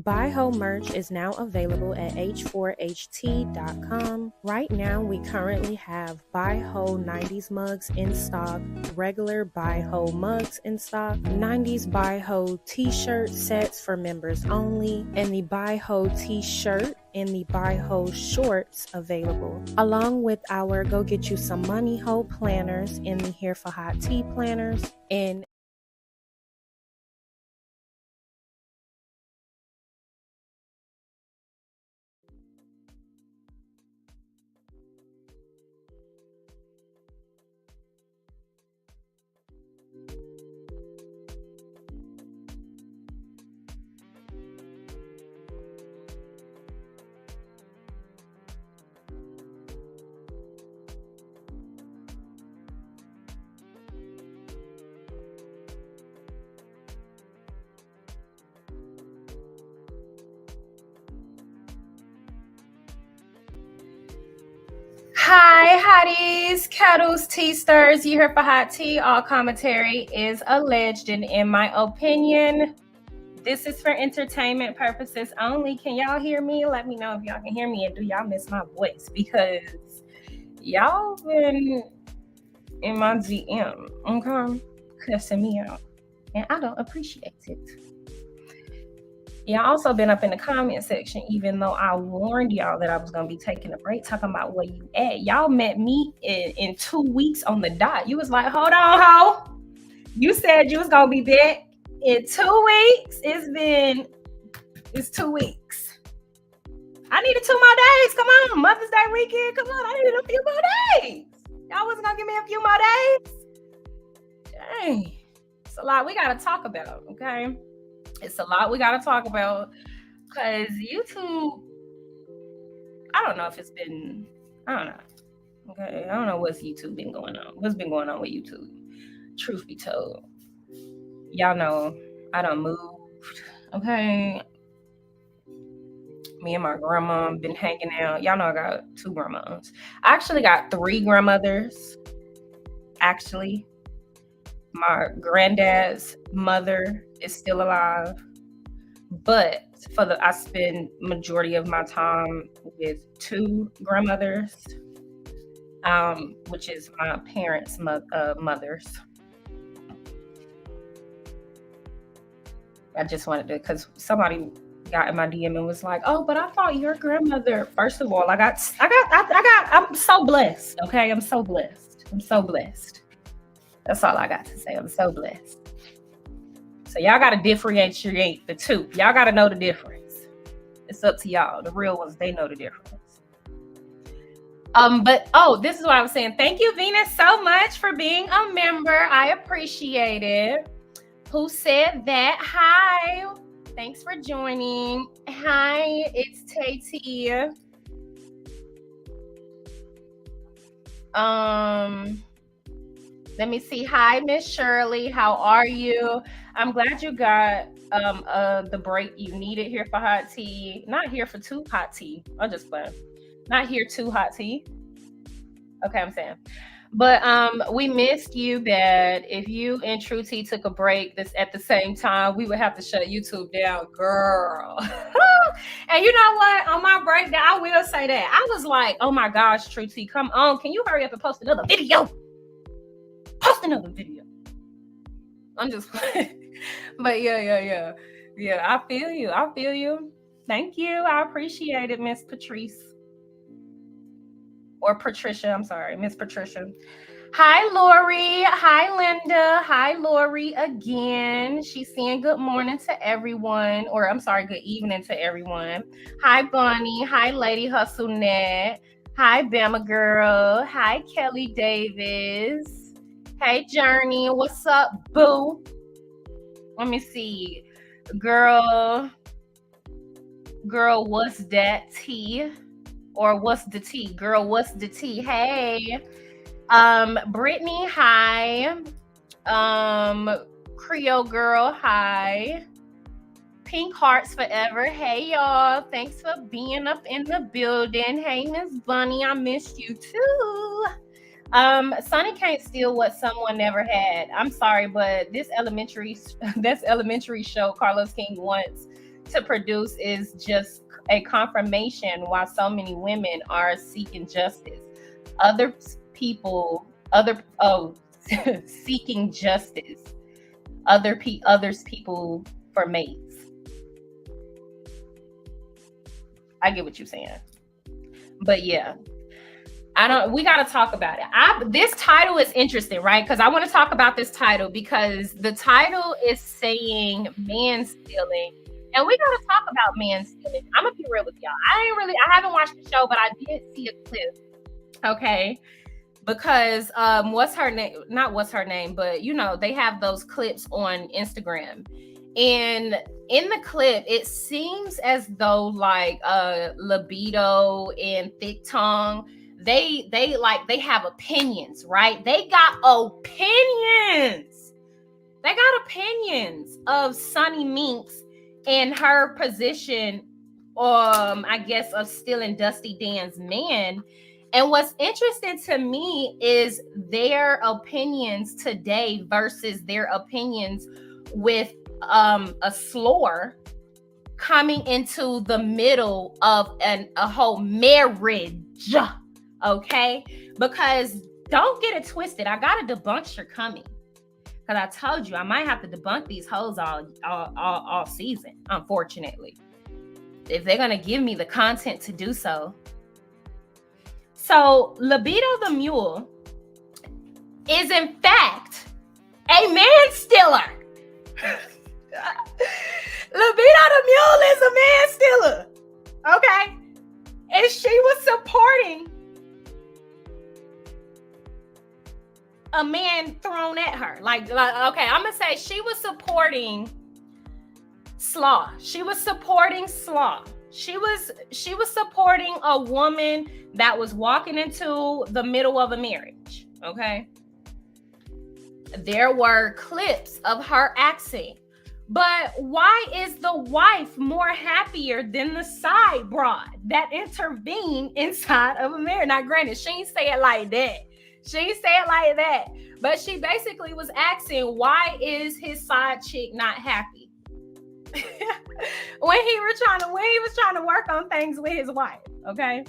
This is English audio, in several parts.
BuyHo merch is now available at H4HT.com. Right now, we currently have BuyHo 90s mugs in stock, regular BuyHo mugs in stock, 90s BuyHo t-shirt sets for members only, and the BuyHo t-shirt and the BuyHo shorts available, along with our Go Get You Some Money Ho planners and the Here for Hot Tea planners. And hi, hotties, kettles, tea stirs. You here for hot tea? All commentary is alleged, and in my opinion, this is for entertainment purposes only. Can y'all hear me? Let me know if y'all can hear me, and do y'all miss my voice? Because y'all been in my DM, okay, cussing me out, and I don't appreciate it. Y'all also been up in the comment section, even though I warned y'all that I was going to be taking a break, talking about where you at. Y'all met me in 2 weeks on the dot. You was like, hold on, ho. You said you was going to be back in 2 weeks. It's 2 weeks. I needed 2 more days. Come on. Mother's Day weekend. Come on. I needed a few more days. Y'all wasn't going to give me a few more days? Dang. It's a lot we got to talk about, okay? It's a lot we got to talk about because YouTube, I don't know if it's been, I don't know. Okay, I don't know what's YouTube been going on. What's been going on with YouTube? Truth be told, y'all know I done moved, okay? Me and my grandma been hanging out. Y'all know I got 2 grandmas. I actually got 3 grandmothers, actually. My granddad's mother is still alive, but I spend majority of my time with 2 grandmothers, which is my parents' mothers. I just wanted to, because somebody got in my DM and was like, "Oh, but I thought your grandmother." First of all, I'm so blessed. Okay, I'm so blessed. That's all I got to say. I'm so blessed. So y'all got to differentiate the 2. Y'all got to know the difference. It's up to y'all. The real ones, they know the difference. This is what I was saying. Thank you, Venus, so much for being a member. I appreciate it. Who said that? Hi. Thanks for joining. Hi, it's Tati. Let me see. Hi, Miss Shirley. How are you? I'm glad you got the break you needed here for hot tea. Not here for 2 hot tea. I'm just playing. Not here 2 hot tea. Okay, I'm saying. But we missed you bad. If you and True Tea took a break this at the same time, we would have to shut YouTube down, girl. And you know what? On my breakdown, I will say that. I was like, oh my gosh, True Tea, come on. Can you hurry up and post another video? Post another video. I'm just but yeah, I feel you. Thank you. I appreciate it, Miss Patrice, or Patricia. I'm sorry, Miss Patricia. Hi, Lori. Hi, Linda. Hi, Lori again. She's saying good morning to everyone, or I'm sorry, good evening to everyone. Hi, Bonnie. Hi, Lady Hustle Net. Hi, Bama Girl. Hi, Kelly Davis. Hey, Journey. What's up, boo? Let me see. Girl, what's that tea? Or what's the tea? Girl, what's the tea? Hey. Brittany, hi. Creole Girl, hi. Pink Hearts Forever. Hey, y'all. Thanks for being up in the building. Hey, Miss Bunny. I missed you, too. Sunni can't steal what someone never had. I'm sorry, but that's elementary show Carlos King once to produce is just a confirmation why so many women are seeking justice. Other people, seeking justice. Others people for mates. I get what you're saying, but yeah. We got to talk about it. This title is interesting, right? Because I want to talk about this title because the title is saying man stealing. And we got to talk about man stealing. I'm going to be real with y'all. I haven't watched the show, but I did see a clip. Okay. Because what's her name? Not what's her name, but you know, they have those clips on Instagram. And in the clip, it seems as though like Libido and Thick Tongue, they have opinions, right? They got opinions. They got opinions of Sunni Minx and her position, I guess, of stealing Dusty Dan's man. And what's interesting to me is their opinions today versus their opinions with a slur coming into the middle of a whole marriage. Okay, because don't get it twisted. I got a debunker coming because I told you I might have to debunk these hoes all season. Unfortunately, if they're gonna give me the content to do so. So Libido the Mule is in fact a man stealer. Libido the Mule is a man stealer. Okay, and she was supporting a man thrown at her. Like okay, I'm gonna say she was supporting Slaw. She was supporting Slaw. She was supporting a woman that was walking into the middle of a marriage. Okay. There were clips of her asking, but why is the wife more happier than the side broad that intervened inside of a marriage? Now, granted, she ain't say it like that. But she basically was asking, why is his side chick not happy? when he was trying to work on things with his wife. Okay.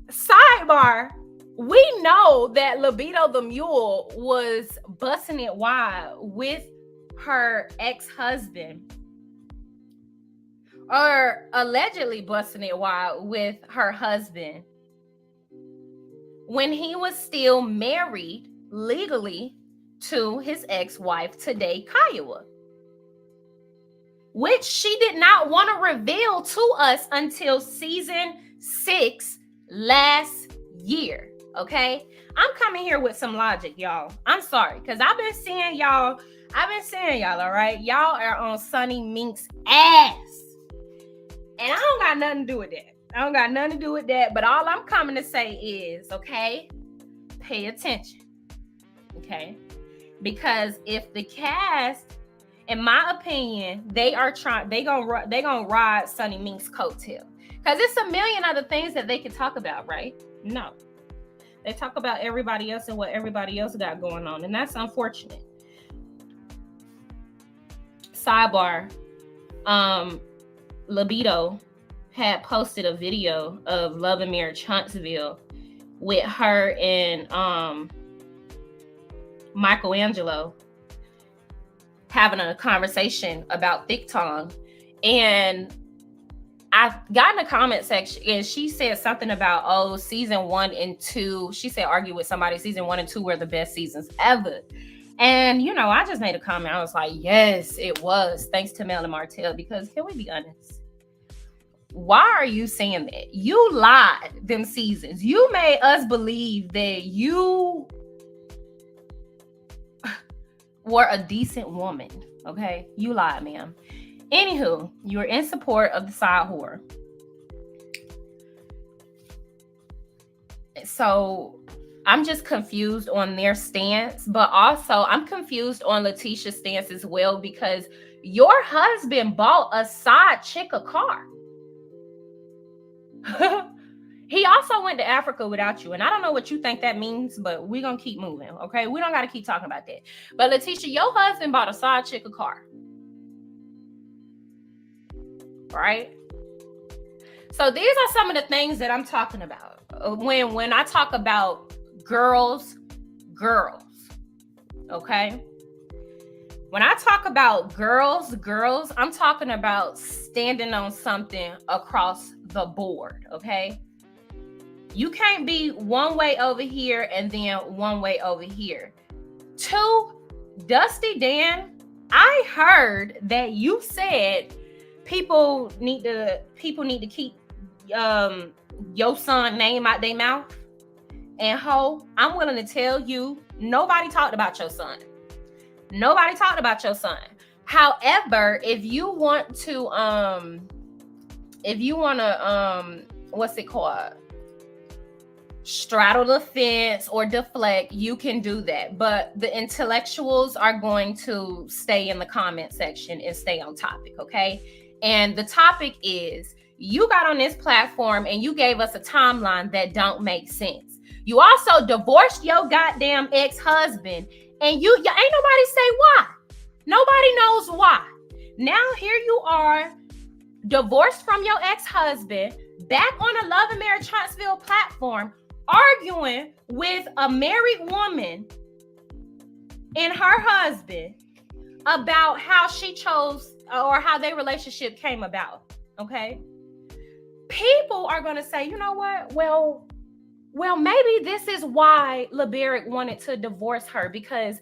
Sidebar. We know that Libido the Mule was busting it wide with her ex-husband, or allegedly busting it wide with her husband when he was still married legally to his ex-wife today, Kiowa, which she did not want to reveal to us until season 6 last year. Okay, I'm coming here with some logic, y'all. I'm sorry, because I've been seeing y'all, all right? Y'all are on Sunni Minx ass. And I don't got nothing to do with that. But all I'm coming to say is, okay, pay attention. Okay? Because if the cast, in my opinion, they gonna ride Sunni Minx's coattail. Because it's a million other things that they could talk about, right? No. They talk about everybody else and what everybody else got going on, and that's unfortunate. Sidebar, Libido had posted a video of Love and Marriage Huntsville with her and Michelangelo having a conversation about Thick Tongue, and I got in the comment section and she said something about, season 1 and 2. She said, argue with somebody, season 1 and 2 were the best seasons ever. And, you know, I just made a comment. I was like, yes, it was. Thanks to Mel and Martell, because can we be honest? Why are you saying that? You lied them seasons. You made us believe that you were a decent woman. Okay? You lied, ma'am. Anywho, you're in support of the side whore. So I'm just confused on their stance, but also I'm confused on Letitia's stance as well, because your husband bought a side chick a car. He also went to Africa without you, and I don't know what you think that means, but we're gonna keep moving. Okay, we don't got to keep talking about that. But Letitia, your husband bought a side chick a car. right? So these are some of the things that I'm talking about when I talk about girls, okay? When I talk about girls, I'm talking about standing on something across the board, okay? You can't be one way over here and then one way over here. 2, Dusty Dan, I heard that you said people need to keep your son name out their mouth. And ho, I'm willing to tell you, nobody talked about your son. Nobody talked about your son. However, if you want to what's it called? Straddle the fence or deflect, you can do that. But the intellectuals are going to stay in the comment section and stay on topic, okay? And the topic is, you got on this platform and you gave us a timeline that don't make sense. You also divorced your goddamn ex-husband, and you ain't nobody say why. Nobody knows why. Now here you are, divorced from your ex-husband, back on a Love and Marriage Huntsville platform, arguing with a married woman and her husband about how she chose or how their relationship came about, okay? People are going to say, you know what? Well, maybe this is why LeBaric wanted to divorce her, because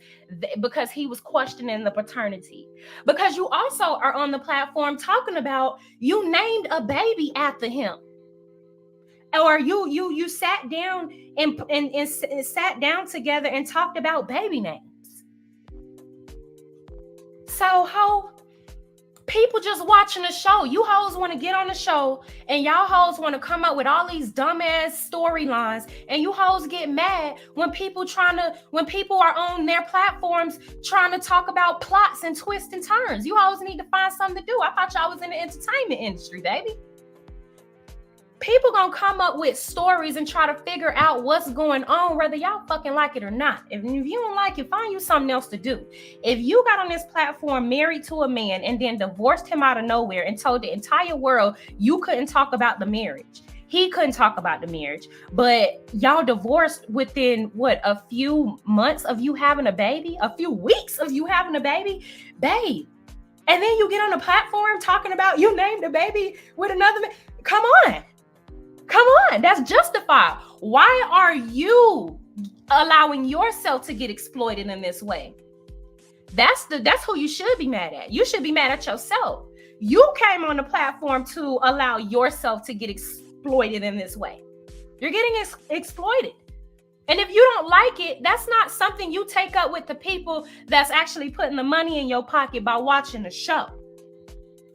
he was questioning the paternity. Because you also are on the platform talking about you named a baby after him, or you sat down and sat down together and talked about baby names. So ho, people just watching the show. You hoes want to get on the show and y'all hoes want to come up with all these dumbass storylines, and you hoes get mad when people are on their platforms trying to talk about plots and twists and turns. You hoes need to find something to do. I thought y'all was in the entertainment industry, baby. People gonna come up with stories and try to figure out what's going on, whether y'all fucking like it or not. If you don't like it, find you something else to do. If you got on this platform married to a man and then divorced him out of nowhere and told the entire world you couldn't talk about the marriage, he couldn't talk about the marriage, but y'all divorced within a few months of you having a baby, a few weeks of you having a baby, babe. And then you get on a platform talking about you named a baby with another man. Come on, that's justified. Why are you allowing yourself to get exploited in this way? That's who you should be mad at. You should be mad at yourself. You came on the platform to allow yourself to get exploited in this way. You're getting exploited. And if you don't like it, that's not something you take up with the people that's actually putting the money in your pocket by watching the show.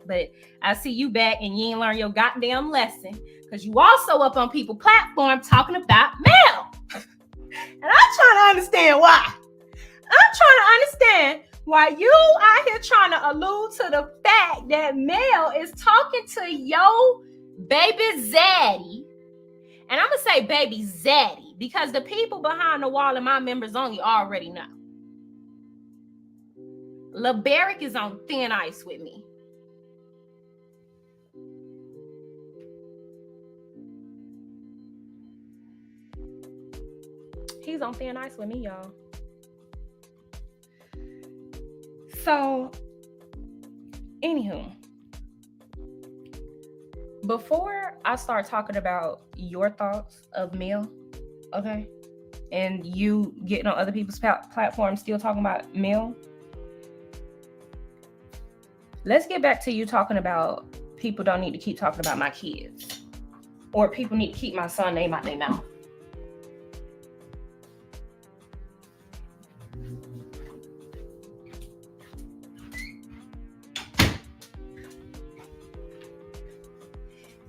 But I see you back and you ain't learned your goddamn lesson, because you also up on people's platform talking about Mel. And I'm trying to understand why. I'm trying to understand why you out here trying to allude to the fact that Mel is talking to yo baby zaddy. And I'm going to say baby zaddy because the people behind the wall and my members only already know. LeBaric is on thin ice with me. He's on thin ice with me, y'all. So, anywho, before I start talking about your thoughts of Mel, okay, and you getting on other people's platforms still talking about Mel, let's get back to you talking about people don't need to keep talking about my kids, or people need to keep my son name out their mouth.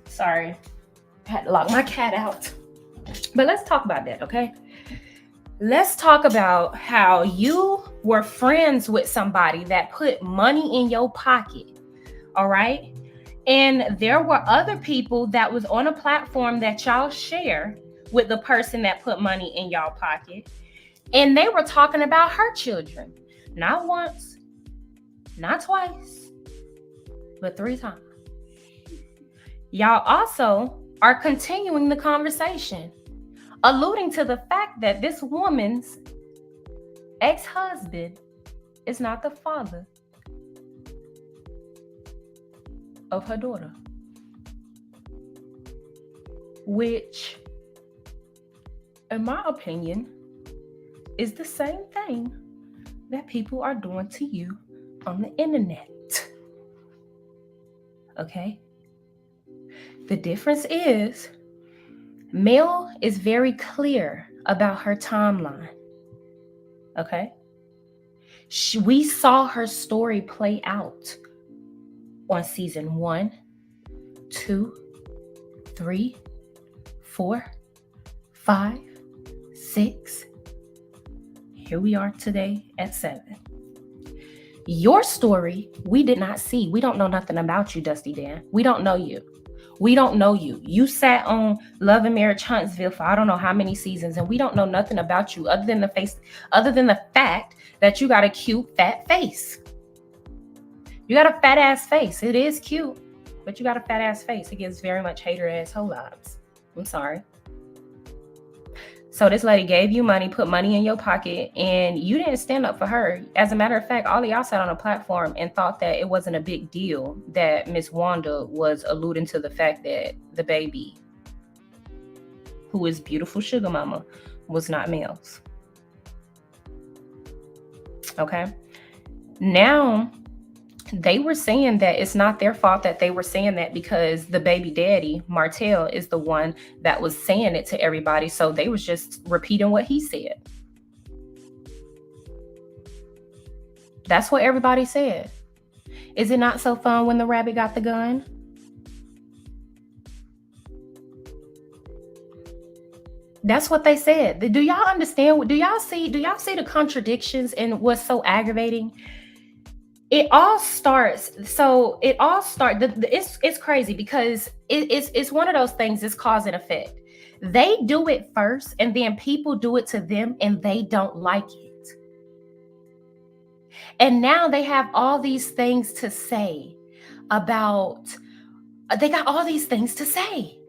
Sorry, I had to lock my cat out. But let's talk about that, okay? Let's talk about how you were friends with somebody that put money in your pocket, all right? And there were other people that was on a platform that y'all share with the person that put money in y'all pocket. And they were talking about her children. Not once, not twice, but 3 times. Y'all also are continuing the conversation, alluding to the fact that this woman's ex-husband is not the father of her daughter, which, in my opinion, is the same thing that people are doing to you on the internet. Okay? The difference is Mel is very clear about her timeline. Okay? We saw her story play out on season 1, 2, 3, 4, 5, 6. Here we are today at 7. Your story, we did not see. We don't know nothing about you, Dusty Dan. We don't know you. We don't know you. You sat on Love and Marriage Huntsville for I don't know how many seasons, and we don't know nothing about you other than the fact that you got a cute fat face. You got a fat ass face. It is cute, but you got a fat ass face. It gives very much hater asshole vibes. I'm sorry. So this lady gave you money, put money in your pocket, and you didn't stand up for her. As a matter of fact, all of y'all sat on a platform and thought that it wasn't a big deal that Miss Wanda was alluding to the fact that the baby, who is beautiful sugar mama, was not Mel's. Okay? Now, they were saying that it's not their fault that they were saying that because the baby daddy, Martell, is the one that was saying it to everybody. So they was just repeating what he said. That's what everybody said. Is it not so fun when the rabbit got the gun? That's what they said. Do y'all understand? Do y'all see the contradictions and what's so aggravating? It's crazy because it's one of those things, it's cause and effect. They do it first and then people do it to them and they don't like it. And now they have all these things to say they got all these things to say.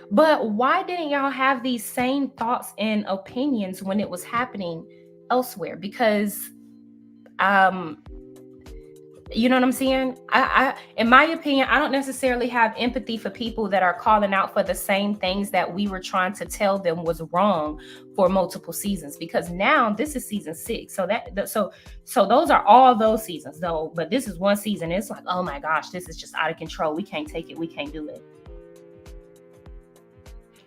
But why didn't y'all have these same thoughts and opinions when it was happening elsewhere? Because you know what I'm saying? I in my opinion, I don't necessarily have empathy for people that are calling out for the same things that we were trying to tell them was wrong for multiple seasons. Because now this is season 6, so those are all those seasons, though. But this is one season. It's like, oh my gosh, this is just out of control. We can't take it. We can't do it.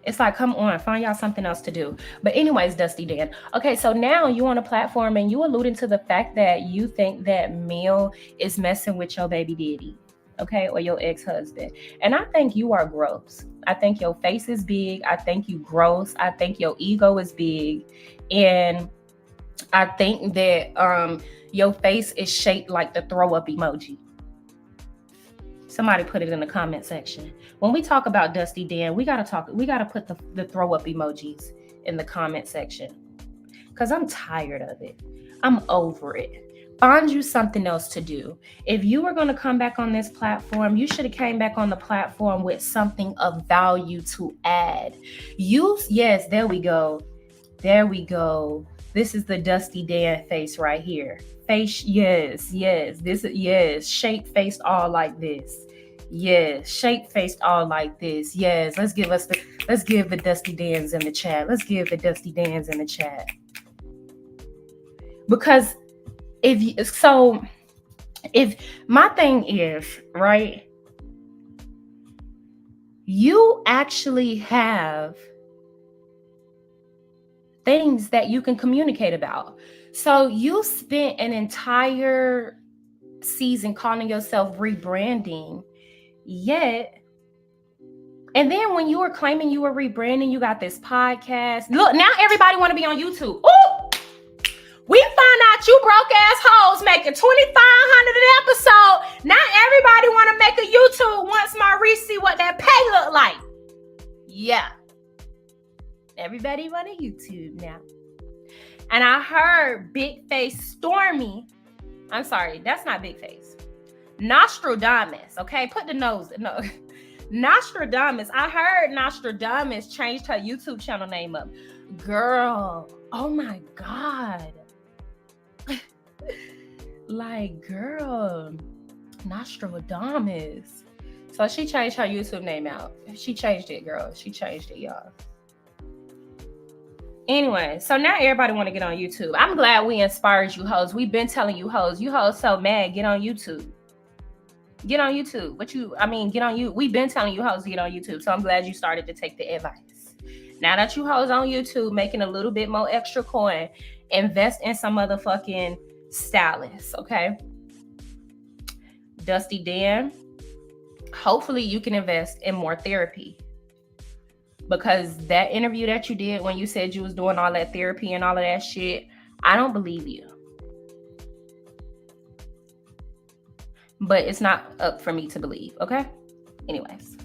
It's like, come on, find y'all something else to do. But anyways, Dusty Dan. Okay, so now you on a platform and you alluding to the fact that you think that Mel is messing with your baby daddy, okay, or your ex-husband. And I think you are gross. I think your face is big. I think you gross. I think your ego is big. And I think that your face is shaped like the throw up emoji. Somebody put it in the comment section. When we talk about Dusty Dan, we gotta put the throw up emojis in the comment section. Cause I'm tired of it. I'm over it. Find you something else to do. If you were gonna come back on this platform, you should have came back on the platform with something of value to add. Yes, there we go. There we go. This is the Dusty Dan face right here. Face, yes. Shape faced all like this. Yes, shape faced all like this. Yes, let's give the Dusty Dans in the chat. Let's give the Dusty Dans in the chat. Because if my thing is, right, you actually have things that you can communicate about. So you spent an entire season calling yourself rebranding, and then when you were claiming you were rebranding, you got this podcast. Look, now everybody want to be on YouTube. Ooh, we found out you broke ass hoes making $2,500 an episode. Now everybody want to make a YouTube once Maurice see what that pay look like. Yeah. Everybody want a YouTube now. And I heard Big Face Stormy. I'm sorry, that's not Big Face. Nostradamus, okay? Put the nose. No. Nostradamus. I heard Nostradamus changed her YouTube channel name up. Girl, oh my God. Like, girl, Nostradamus. So she changed her YouTube name out. She changed it, girl. She changed it, y'all. Anyway, so now everybody want to get on YouTube. I'm glad we inspired you hoes. We've been telling you hoes. You hoes so mad. Get on YouTube. Get on YouTube. Get on you. We've been telling you hoes to get on YouTube. So I'm glad you started to take the advice. Now that you hoes on YouTube making a little bit more extra coin, invest in some motherfucking stylists, okay? Dusty Dan, hopefully you can invest in more therapy. Because that interview that you did when you said you was doing all that therapy and all of that shit, I don't believe you. But it's not up for me to believe, okay? Anyways.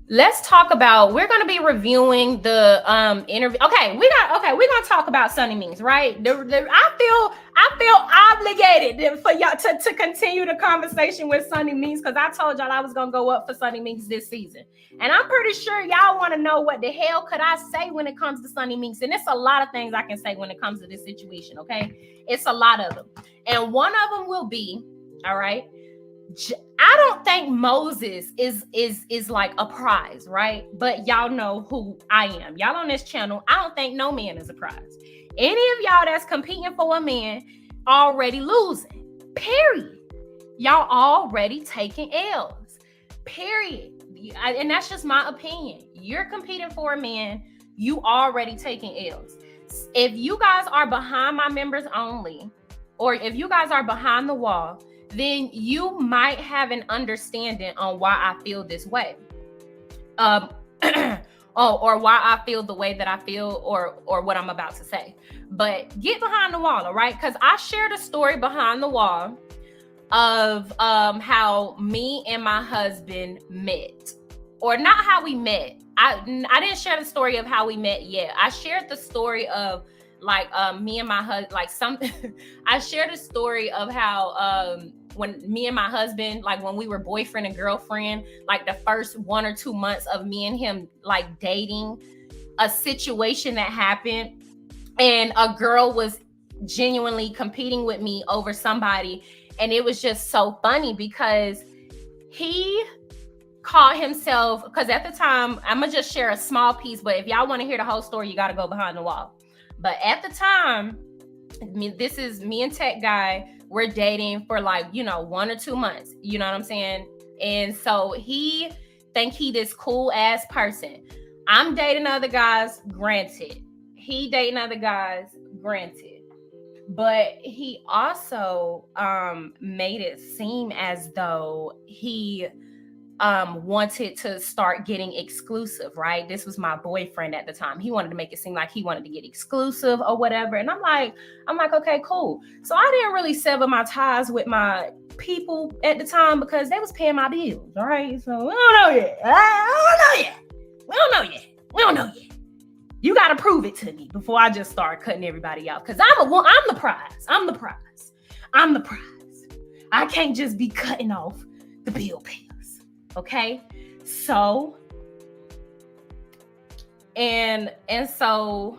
Let's talk about, we're going to be reviewing the interview. Okay, we're going to talk about Sunni Minx, right? I feel obligated for y'all to continue the conversation with Sunni Minx, because I told y'all I was going to go up for Sunni Minx this season. And I'm pretty sure y'all want to know what the hell could I say when it comes to Sunni Minx. And it's a lot of things I can say when it comes to this situation, okay? It's a lot of them. And one of them will be, all right, I don't think Moses is like a prize, right? But y'all know who I am. Y'all on this channel, I don't think no man is a prize. Any of y'all that's competing for a man already losing, period. Y'all already taking L's, period. And that's just my opinion. You're competing for a man, you already taking L's. If you guys are behind my members only, or if you guys are behind the wall, then you might have an understanding on why I feel this way. Or why I feel the way that I feel, or what I'm about to say. But get behind the wall, all right? Because I shared a story behind the wall of how me and my husband met. Or not how we met. I didn't share the story of how we met yet. I shared the story of like me and my husband, like something. I shared a story of how when me and my husband, like when we were boyfriend and girlfriend, like the first 1 or 2 months of me and him like dating, a situation that happened, and a girl was genuinely competing with me over somebody, and it was just so funny because he called himself, because at the time, I'm gonna just share a small piece, but if y'all want to hear the whole story, you got to go behind the wall. But at the time, this is me and Tech Guy. We're dating for like, 1 or 2 months. You know what I'm saying? And so he think he this cool ass person. I'm dating other guys, granted. He dating other guys, granted. But he also made it seem as though he wanted to start getting exclusive, right? This was my boyfriend at the time. He wanted to make it seem like he wanted to get exclusive or whatever. And I'm like, okay, cool. So I didn't really sever my ties with my people at the time because they was paying my bills, all right? So we don't know yet. We don't know yet. You got to prove it to me before I just start cutting everybody out, because I'm the prize. I'm the prize. I can't just be cutting off the bill pay. Okay, so and so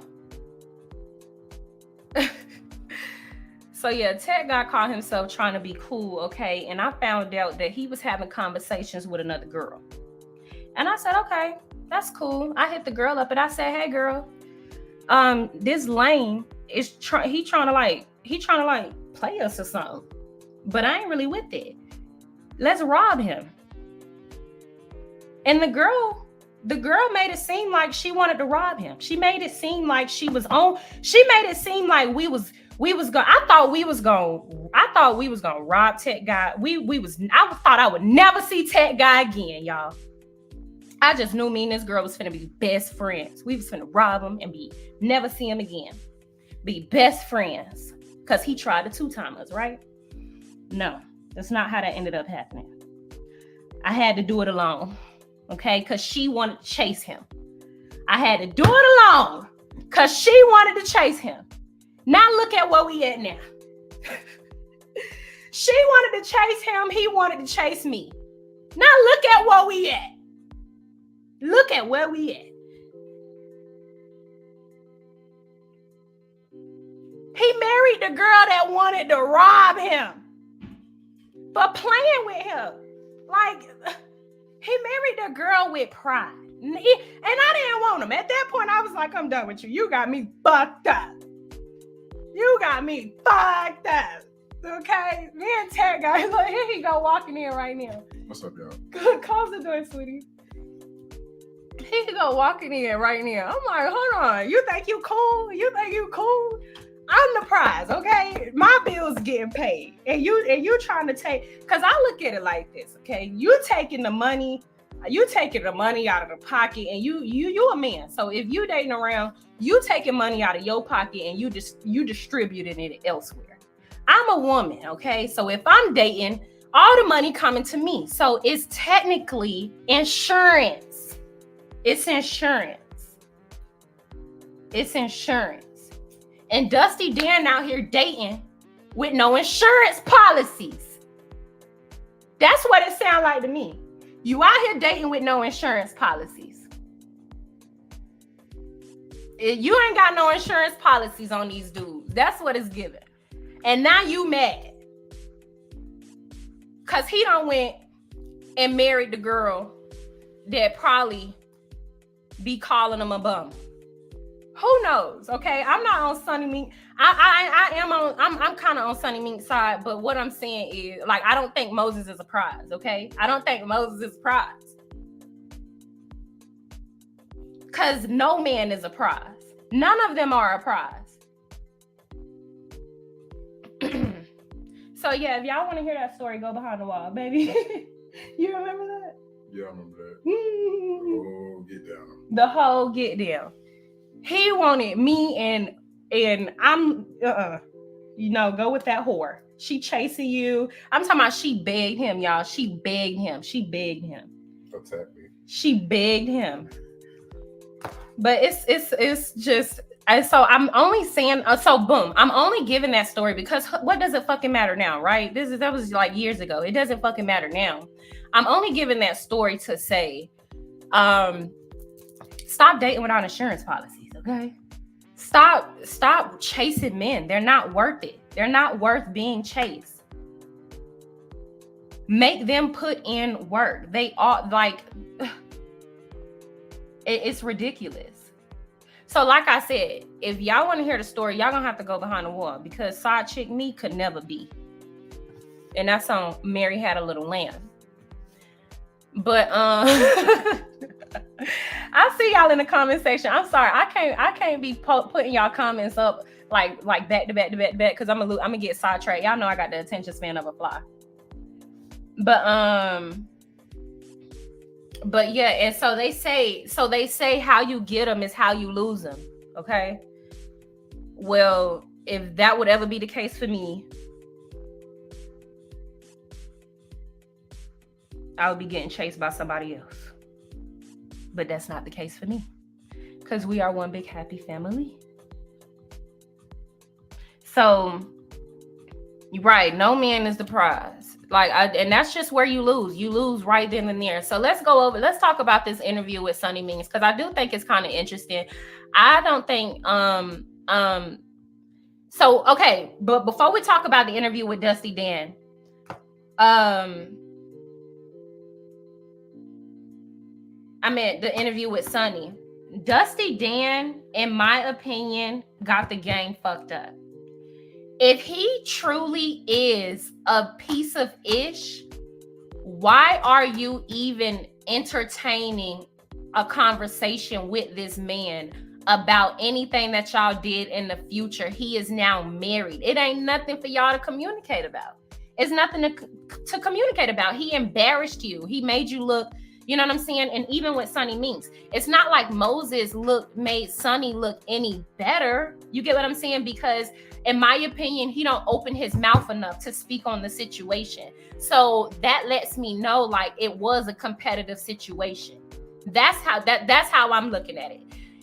so yeah, Tech Guy called himself trying to be cool, okay, and I found out that he was having conversations with another girl, and I said, okay, that's cool. I hit the girl up and I said, hey girl, this lame is he trying to like play us or something, but I ain't really with it. Let's rob him. And the girl made it seem like she wanted to rob him. She made it seem like she was on. She made it seem like we was going. I thought we was gonna rob Tech Guy. I thought I would never see Tech Guy again, y'all. I just knew me and this girl was finna be best friends. We was finna rob him and never see him again. Be best friends. Cause he tried to 2-time us, right? No, that's not how that ended up happening. I had to do it alone. Okay, because she wanted to chase him. I had to do it alone because she wanted to chase him. Now look at where we at now. She wanted to chase him. He wanted to chase me. Now look at where we at. Look at where we at. He married the girl that wanted to rob him for playing with him. Like, he married the girl with pride. And I didn't want him. At that point, I was like, I'm done with you. You got me fucked up. You got me fucked up. Okay? Me and Ted guys, like, here he go walking in right now. What's up, y'all? Good, close the door, sweetie. He go walking in right now. I'm like, hold on. You think you cool? You think you cool? I'm the prize, okay? My bill's getting paid. And you trying to take, because I look at it like this, okay? You taking the money out of the pocket, and you a man. So if you dating around, you taking money out of your pocket and you distributing it elsewhere. I'm a woman, okay? So if I'm dating, all the money coming to me. So it's technically insurance. It's insurance. It's insurance. And Dusty Dan out here dating with no insurance policies. That's what it sounds like to me. You out here dating with no insurance policies. You ain't got no insurance policies on these dudes. That's what it's giving. And now you mad. Because he done went and married the girl that probably be calling him a bum. Who knows? Okay, I'm not on Sunni Minx. I'm kind of on Sunni Minx side, but what I'm saying is, like, I don't think Moses is a prize. Okay, I don't think Moses is a prize, because no man is a prize. None of them are a prize. So yeah, if y'all want to hear that story, go behind the wall, baby. You remember that? Yeah, I remember that. Oh, get down. The whole get down. He wanted me and I'm go with that whore. She chasing you. I'm talking about she begged him, y'all. She begged him. Attack me. She begged him. But it's just, and so I'm only saying, boom, I'm only giving that story because what does it fucking matter now, right? That was like years ago. It doesn't fucking matter now. I'm only giving that story to say, stop dating without insurance policies, okay? Stop chasing men. They're not worth it. They're not worth being chased. Make them put in work. They are like, it's ridiculous. So like I said, if y'all want to hear the story, y'all gonna have to go behind the wall, because side chick me could never be. And that's on Mary Had a Little Lamb. But I see y'all in the comment section. I'm sorry, I can't be putting y'all comments up like back to back because I'm gonna get sidetracked. Y'all know I got the attention span of a fly. But yeah, and so they say how you get them is how you lose them. Okay. Well, if that would ever be the case for me, I would be getting chased by somebody else. But that's not the case for me, because we are one big happy family. So, you're right. No man is the prize. And that's just where you lose. You lose right then and there. So let's talk about this interview with Sunni Minx, because I do think it's kind of interesting. I don't think, so, okay. But before we talk about the interview with Dusty Dan, I meant the interview with Sunni. Dusty Dan, in my opinion, got the game fucked up. If he truly is a piece of ish, why are you even entertaining a conversation with this man about anything that y'all did in the future? He is now married. It ain't nothing for y'all to communicate about. It's nothing to communicate about. He embarrassed you. He made you look, you know what I'm saying? And even with Sunni Minx, it's not like Moses made Sunni look any better. You get what I'm saying? Because in my opinion, he don't open his mouth enough to speak on the situation. So that lets me know, like, it was a competitive situation. That's how I'm looking at it.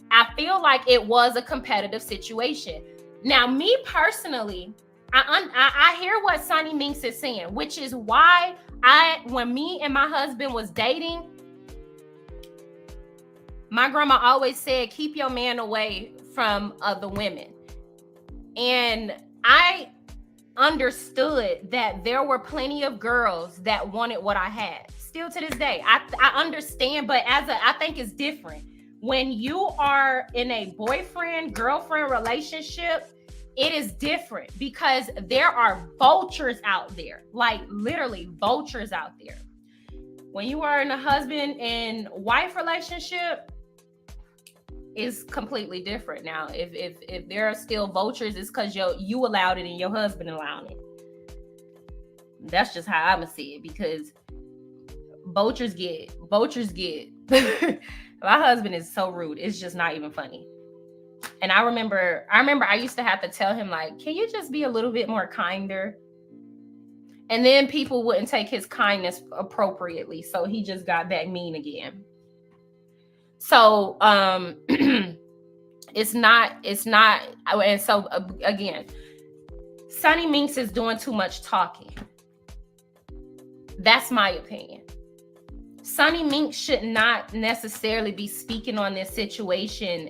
I feel like it was a competitive situation. Now, me personally, I hear what Sunni Minx is saying, which is why when me and my husband was dating, my grandma always said, keep your man away from other women. And I understood that there were plenty of girls that wanted what I had. Still to this day, I understand, but I think it's different. When you are in a boyfriend-girlfriend relationship, it is different because there are vultures out there, like literally vultures out there. When you are in a husband and wife relationship, it's completely different. Now, if there are still vultures, it's because you allowed it and your husband allowed it. That's just how I'm gonna see it, because vultures get. My husband is so rude. It's just not even funny. And I remember I used to have to tell him, like, can you just be a little bit more kinder? And then people wouldn't take his kindness appropriately, so he just got back mean again. So it's not, and so again, Sunni Minx is doing too much talking. That's my opinion. Sunni Minx should not necessarily be speaking on this situation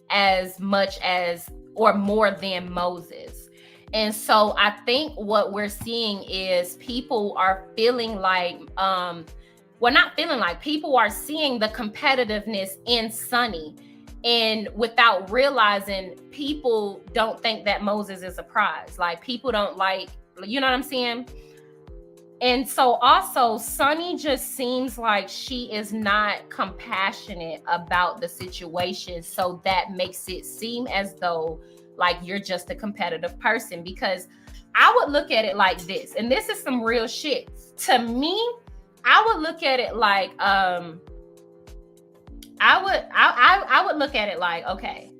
as much as or more than Moses. And so I think what we're seeing is people are feeling like, people are seeing the competitiveness in Sunni, and without realizing, people don't think that Moses is a prize. Like, people don't like, you know what I'm saying? And so also Sunni just seems like she is not compassionate about the situation. So that makes it seem as though like you're just a competitive person, because I would look at it like this, and this is some real shit. To me, I would look at it like, I would look at it like, okay.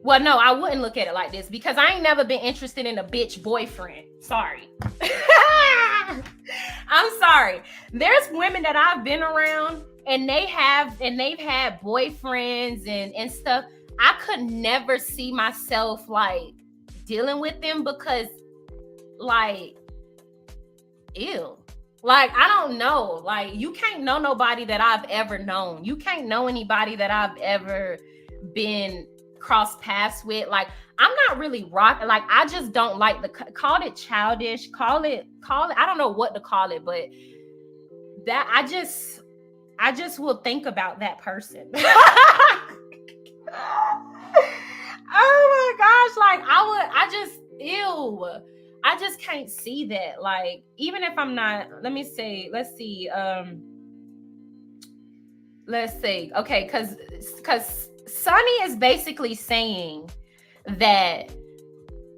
Well, no, I wouldn't look at it like this, because I ain't never been interested in a bitch boyfriend. Sorry. I'm sorry. There's women that I've been around and they've had boyfriends and stuff. I could never see myself like dealing with them, because like, ew. Like, I don't know. Like, you can't know nobody that I've ever known. You can't know anybody that I've ever been cross paths with. Like, I'm not really rocking. Like, I just don't like call it childish, call it, I don't know what to call it, but that I just will think about that person. Oh my gosh. Like, I just can't see that. Like, even if I'm not, let's see. Okay. Cause Sunni is basically saying that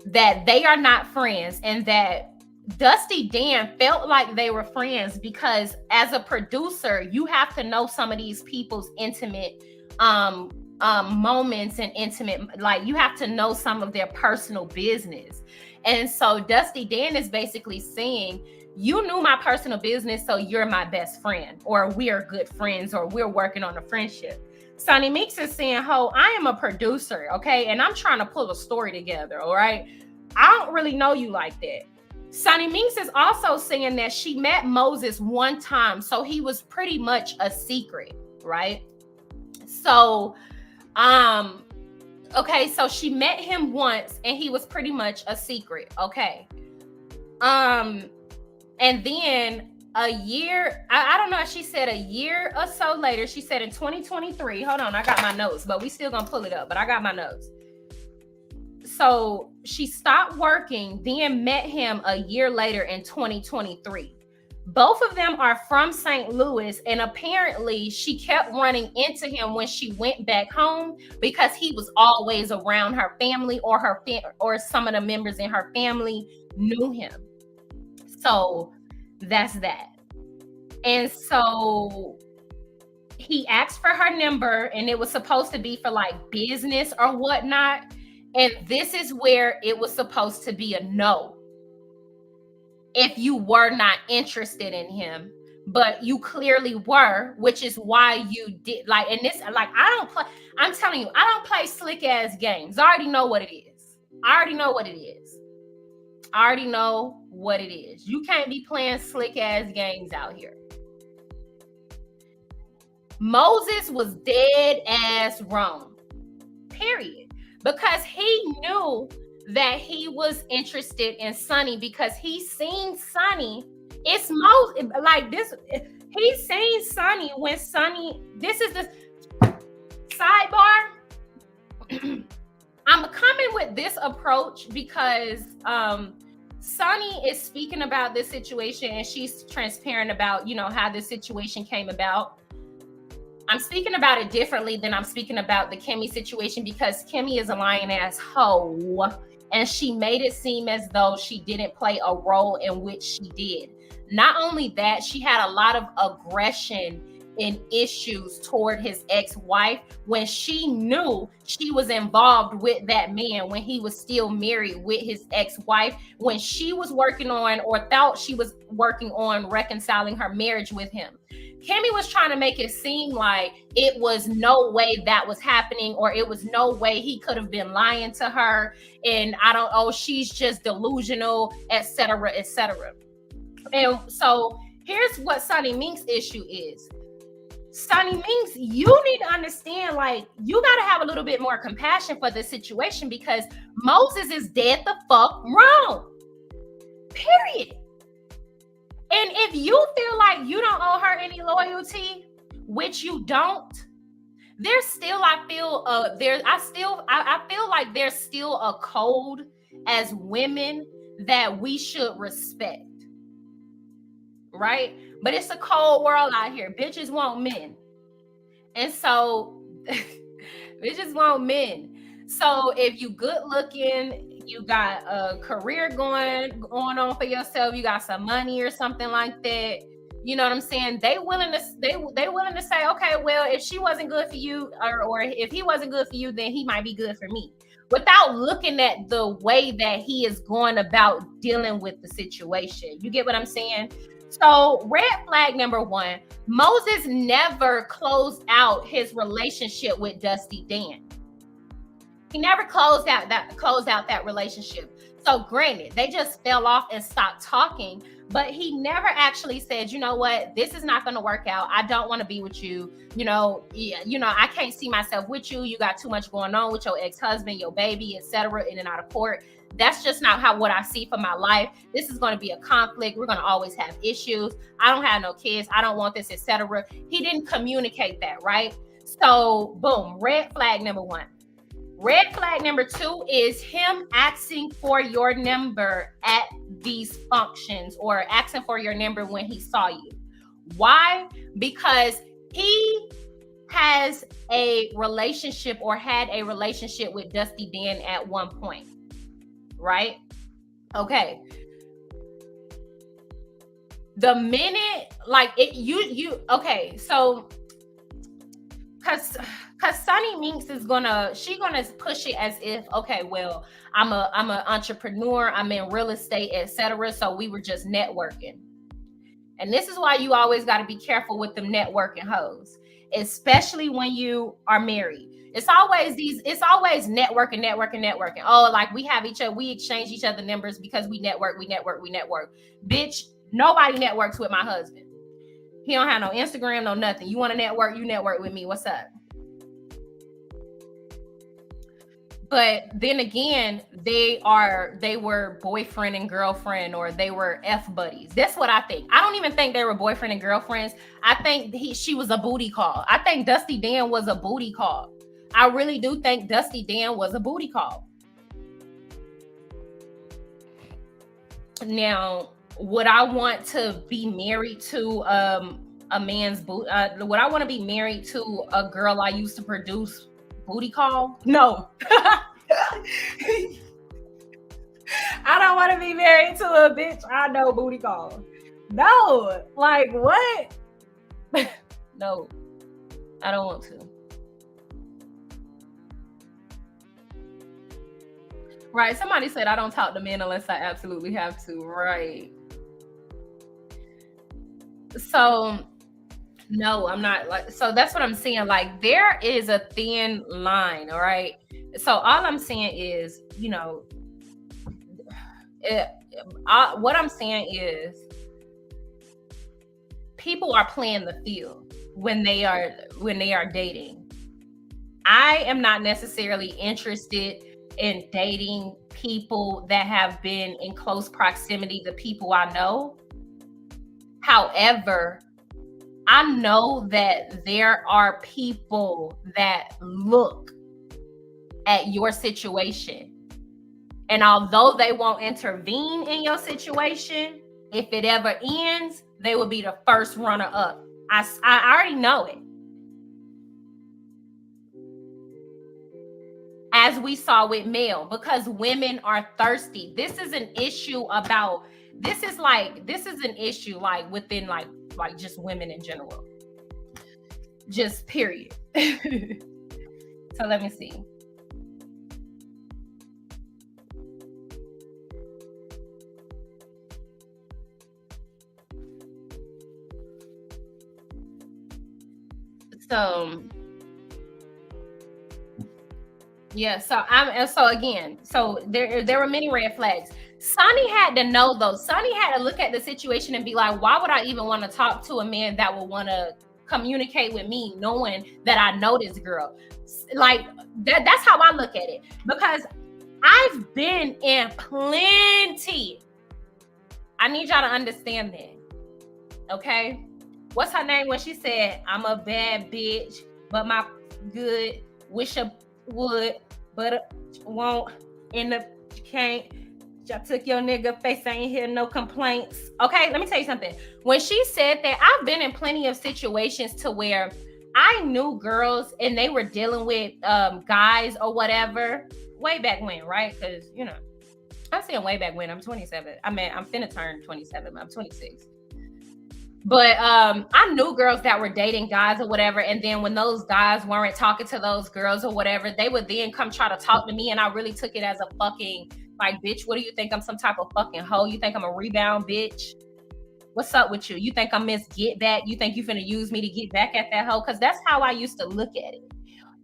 they are not friends, and that Dusty Dan felt like they were friends, because as a producer, you have to know some of these people's intimate moments and intimate, like, you have to know some of their personal business. And so Dusty Dan is basically saying, you knew my personal business, so you're my best friend, or we're good friends, or we're working on a friendship. Sunni Minx is saying, ho, I am a producer, okay? And I'm trying to pull a story together, all right? I don't really know you like that. Sunni Minx is also saying that she met Moses one time, so he was pretty much a secret, right? So, okay, so she met him once and he was pretty much a secret, okay? And then a year, I don't know if she said a year or so later, she said in 2023, hold on, I got my notes, but we still gonna pull it up, but I got my notes. So she stopped working, then met him a year later in 2023. Both of them are from St. Louis, and apparently she kept running into him when she went back home, because he was always around her family, or or some of the members in her family knew him. So that's that. And so he asked for her number, and it was supposed to be for like business or whatnot. And this is where it was supposed to be a no, if you were not interested in him, but you clearly were, which is why you did, like, and this, like, I'm telling you, I don't play slick ass games. I already know what it is. I already know what it is. You can't be playing slick ass games out here. Moses was dead ass wrong. Period. Because he knew that he was interested in Sunni because he seen Sunni. It's most like this. He seen Sunni when Sunni. This is the sidebar. I'm coming with this approach because Sunni is speaking about this situation and she's transparent about, how this situation came about. I'm speaking about it differently than I'm speaking about the Kimmy situation because Kimmy is a lying ass hoe and she made it seem as though she didn't play a role in which she did. Not only that, she had a lot of aggression and issues toward his ex-wife when she knew she was involved with that man when he was still married with his ex-wife, when she was working on or thought she was working on reconciling her marriage with him. Kimmy was trying to make it seem like it was no way that was happening or it was no way he could have been lying to her and she's just delusional, etc., etc. And so here's what Sunni Minx's issue is. Sunni Minx, you need to understand, you got to have a little bit more compassion for this situation because Moses is dead the fuck wrong. Period. And if you feel like you don't owe her any loyalty, which you don't, there's still, I feel like there's still a code as women that we should respect. Right? But it's a cold world out here. Bitches want men. And so bitches want men. So if you good looking, you got a career going on for yourself, you got some money or something like that, you know what I'm saying? They willing to say, okay, well, if she wasn't good for you or if he wasn't good for you, then he might be good for me. Without looking at the way that he is going about dealing with the situation. You get what I'm saying? So red flag number one, Moses never closed out his relationship with Dusty Dan. He never closed out that relationship. So granted, they just fell off and stopped talking, but he never actually said, you know what, this is not going to work out. I don't want to be with you. I can't see myself with you. You got too much going on with your ex-husband, your baby, etc., in and out of court. That's just not what I see for my life. This is going to be a conflict. We're going to always have issues. I don't have no kids. I don't want this, etc. He didn't communicate that, right? So boom, red flag number one. Red flag number two is him asking for your number at these functions or asking for your number when he saw you. Why? Because he has a relationship or had a relationship with Dusty Dan at one point. Right? Okay. The minute okay, so cause Sunni Minx is gonna push it as if, okay, well, I'm an entrepreneur, I'm in real estate, etc. So we were just networking. And this is why you always got to be careful with them networking hoes, especially when you are married. It's always networking. Oh, like we exchange each other numbers because we network. Bitch, nobody networks with my husband. He don't have no Instagram, no nothing. You want to network, you network with me. What's up? But then again, they were boyfriend and girlfriend, or they were F buddies. That's what I think. I don't even think they were boyfriend and girlfriends. I think she was a booty call. I think Dusty Dan was a booty call. I really do think Dusty Dan was a booty call. Now, would I want to be married to a man's would I want to be married to a girl I used to produce booty call? No. I don't want to be married to a bitch I know booty call. No. Like, what? No. I don't want to. Right. Somebody said I don't talk to men unless I absolutely have to. Right. So no, I'm not so that's what I'm saying. Like, there is a thin line. All right. So all I'm saying is, What I'm saying is, people are playing the field when they are dating. I am not necessarily interested in dating people that have been in close proximity to people I know. However, I know that there are people that look at your situation, and although they won't intervene in your situation, if it ever ends, they will be the first runner up. I already know it. As we saw with Mel, because women are thirsty. This is an issue about, this is an issue like within like just women in general. Just period. So let me see. So yeah, so there were many red flags. Sunni had to know though. Sunni had to look at the situation and be like, why would I even want to talk to a man that would want to communicate with me, knowing that I know this girl? Like that's how I look at it, because I've been in plenty. I need y'all to understand that. Okay? What's her name when she said, I'm a bad bitch, but my good wish I would, but won't, in the can't. I took your nigga face, I ain't hear no complaints. Okay, let me tell you something. When she said that, I've been in plenty of situations to where I knew girls and they were dealing with guys or whatever way back when, right? Because, you know, I'm saying way back when. I'm 27. I mean, I'm finna turn 27. I'm 26. But I knew girls that were dating guys or whatever, and then when those guys weren't talking to those girls or whatever, they would then come try to talk to me, and I really took it as a fucking, like, bitch, what do you think? I'm some type of fucking hoe? You think I'm a rebound bitch? What's up with you? You think I'm Miss Get Back? You think you finna use me to get back at that hoe? Because that's how I used to look at it.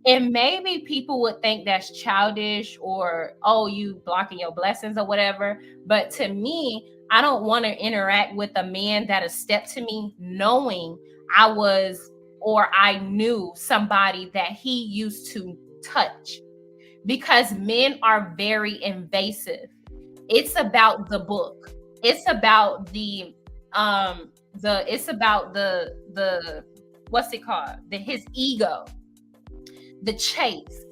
And maybe people would think that's childish, or, oh, you blocking your blessings or whatever. But to me, I don't want to interact with a man that has stepped to me knowing I was, or I knew somebody that he used to touch, because men are very invasive. It's about the book. It's about the what's it called? His ego, the chase.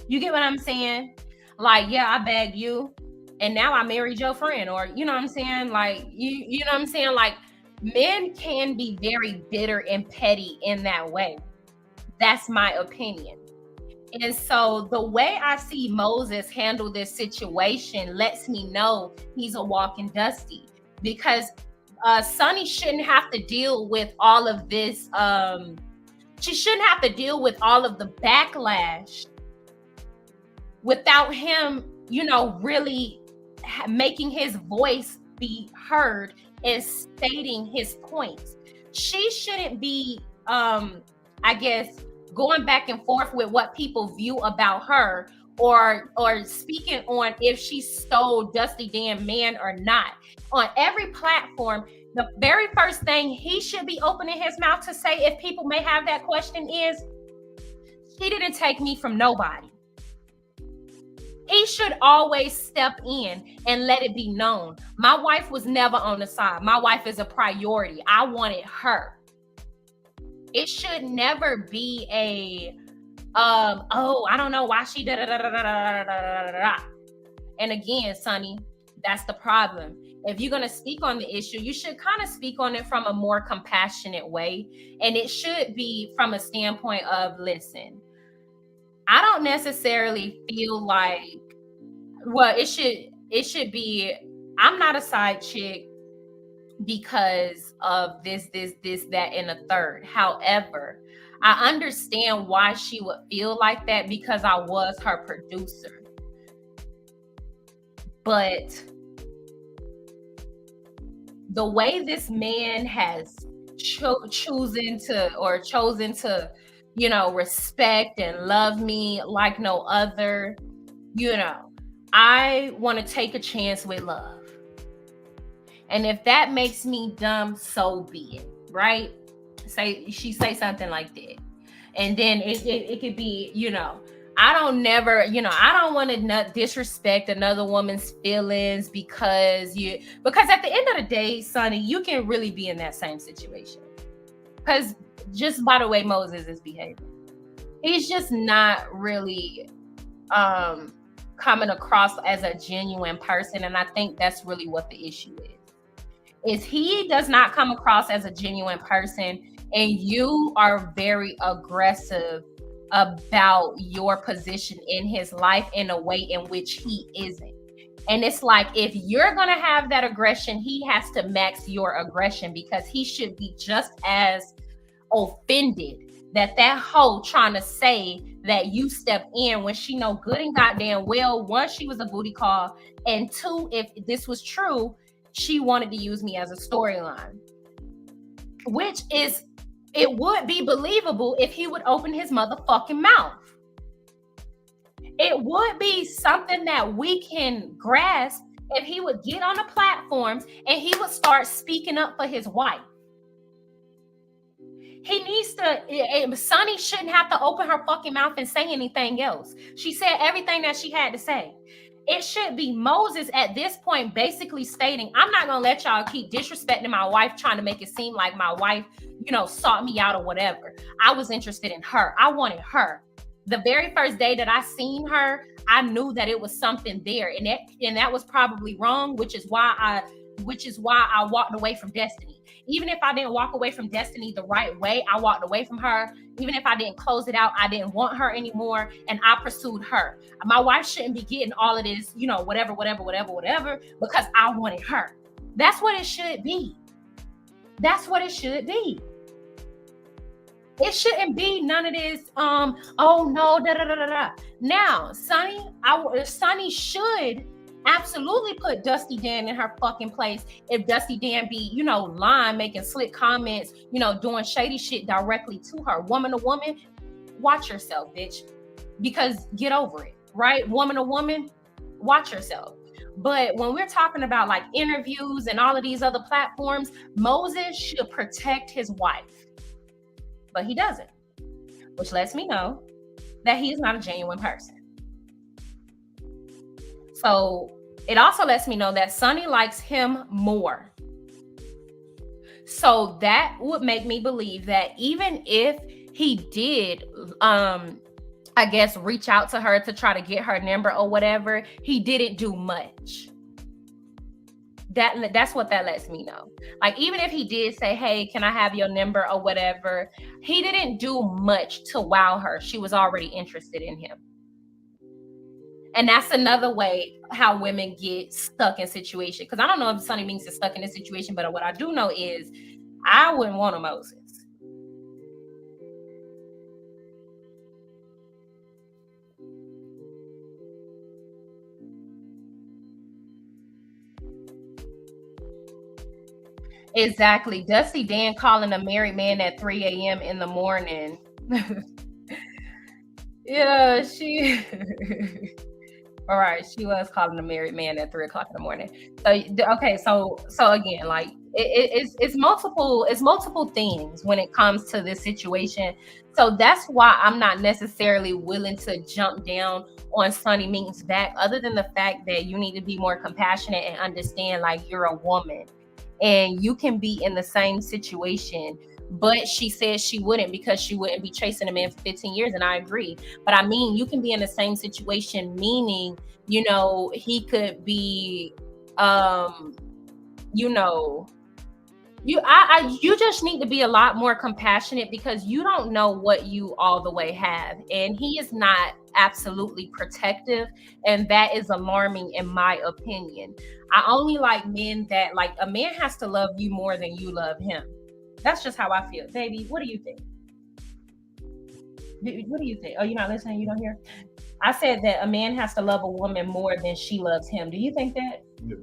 You get what I'm saying? Like, yeah, I bagged you, and now I married your friend, or you know what I'm saying? Like, you know what I'm saying? Like, men can be very bitter and petty in that way. That's my opinion. And so the way I see Moses handle this situation lets me know he's a walking dusty, because Sunni shouldn't have to deal with all of this. She shouldn't have to deal with all of the backlash without him, you know, really making his voice be heard and stating his points. She shouldn't be, I guess, going back and forth with what people view about her, or speaking on if she stole Dusty damn man or not. On every platform, the very first thing he should be opening his mouth to say, if people may have that question, is, she didn't take me from nobody. He should always step in and let it be known. My wife was never on the side. My wife is a priority. I wanted her. It should never be a, oh, I don't know why she da da da da da da da da. And again, Sunni, that's the problem. If you're going to speak on the issue, you should kind of speak on it from a more compassionate way. And it should be from a standpoint of, listen, I don't necessarily feel like, well, it should be, I'm not a side chick because of this, that, and the third. However, I understand why she would feel like that, because I was her producer. But the way this man has chosen to, you know, respect and love me like no other, you know, I want to take a chance with love. And if that makes me dumb, so be it, right? She say something like that. And then it could be, I don't want to disrespect another woman's feelings because at the end of the day, Sunni, you can really be in that same situation. Because just by the way Moses is behaving, he's just not really coming across as a genuine person. And I think that's really what the issue is he does not come across as a genuine person, and you are very aggressive about your position in his life in a way in which he isn't. And it's like, if you're going to have that aggression, he has to max your aggression, because he should be just as offended that hoe trying to say that you stepped in when she know good and goddamn well, one, she was a booty call, and two, if this was true, she wanted to use me as a storyline. Which is, it would be believable if he would open his motherfucking mouth. It would be something that we can grasp if he would get on the platforms and he would start speaking up for his wife. He needs to, Sunni shouldn't have to open her fucking mouth and say anything else. She said everything that she had to say. It should be Moses at this point basically stating, I'm not going to let y'all keep disrespecting my wife, trying to make it seem like my wife, sought me out or whatever. I was interested in her. I wanted her. The very first day that I seen her, I knew that it was something there. And that was probably wrong, which is why I walked away from Destiny. Even if I didn't walk away from Destiny the right way, I walked away from her. Even if I didn't close it out, I didn't want her anymore, and I pursued her. My wife shouldn't be getting all of this, whatever, because I wanted her. That's what it should be. That's what it should be. It shouldn't be none of this, oh no, da-da-da-da-da. Now, Sunni should absolutely put Dusty Dan in her fucking place if Dusty Dan be, lying, making slick comments, doing shady shit directly to her. Woman to woman, watch yourself, bitch. Because get over it, right? Woman to woman, watch yourself. But when we're talking about like interviews and all of these other platforms, Moses should protect his wife. But he doesn't, which lets me know that he is not a genuine person. So it also lets me know that Sunni likes him more. So that would make me believe that even if he did, I guess, reach out to her to try to get her number or whatever, he didn't do much. That's what that lets me know. Like, even if he did say, hey, can I have your number or whatever, he didn't do much to wow her. She was already interested in him. And that's another way how women get stuck in situations. Because I don't know if Sunni Minx is stuck in this situation, but what I do know is I wouldn't want a Moses. Exactly. Dusty Dan calling a married man at 3 a.m. in the morning. Yeah, she... All right, she was calling a married man at 3 o'clock in the morning. So okay, so again, like it's multiple things when it comes to this situation. So that's why I'm not necessarily willing to jump down on Sunni Minx's back, other than the fact that you need to be more compassionate and understand, like, you're a woman and you can be in the same situation. But she says she wouldn't, because she wouldn't be chasing a man for 15 years. And I agree. But I mean, you can be in the same situation, meaning, he could be, you just need to be a lot more compassionate, because you don't know what you all the way have. And he is not absolutely protective. And that is alarming in my opinion. I only like men that, like, a man has to love you more than you love him. That's just how I feel. Baby, what do you think? What do you think? Oh, you're not listening? You don't hear? I said that a man has to love a woman more than she loves him. Do you think that? Yeah.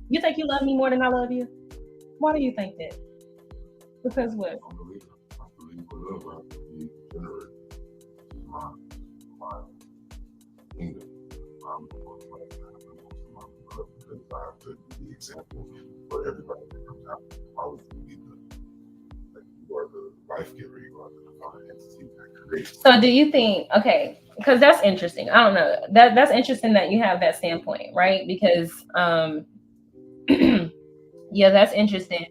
You think you love me more than I love you? Why do you think that? Because what? I believe love has to be generated. My kingdom. because I have to be the example for everybody that comes out. I would be you are the life giver, you are the divine entity that creates. So do you think, okay, because that's interesting. I don't know. That's interesting that you have that standpoint, right? Because yeah, that's interesting.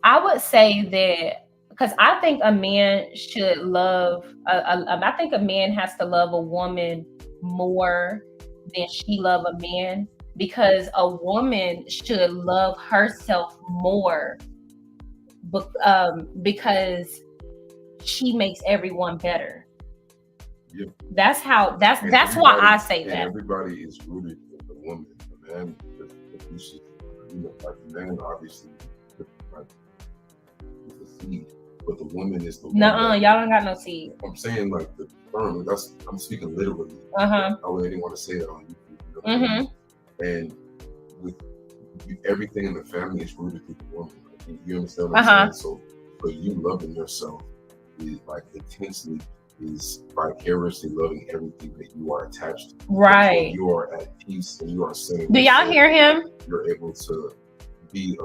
I would say that because I think a man should love. I think a man has to love a woman more than she love a man, because a woman should love herself more, because she makes everyone better. Yeah. That's why I say that. Everybody is rooted in the woman. The man produces, like the man obviously is the seed, but the woman is the one. Y'all don't got no seed. I'm saying like the sperm. I'm speaking literally. I didn't want to say that on YouTube. And with everything in the family is rooted in the woman. You understand what I'm saying? So for you loving yourself is like intensely, is vicariously loving everything that you are attached to. Right. You are at peace and you are centered. Do y'all hear him? You're able to be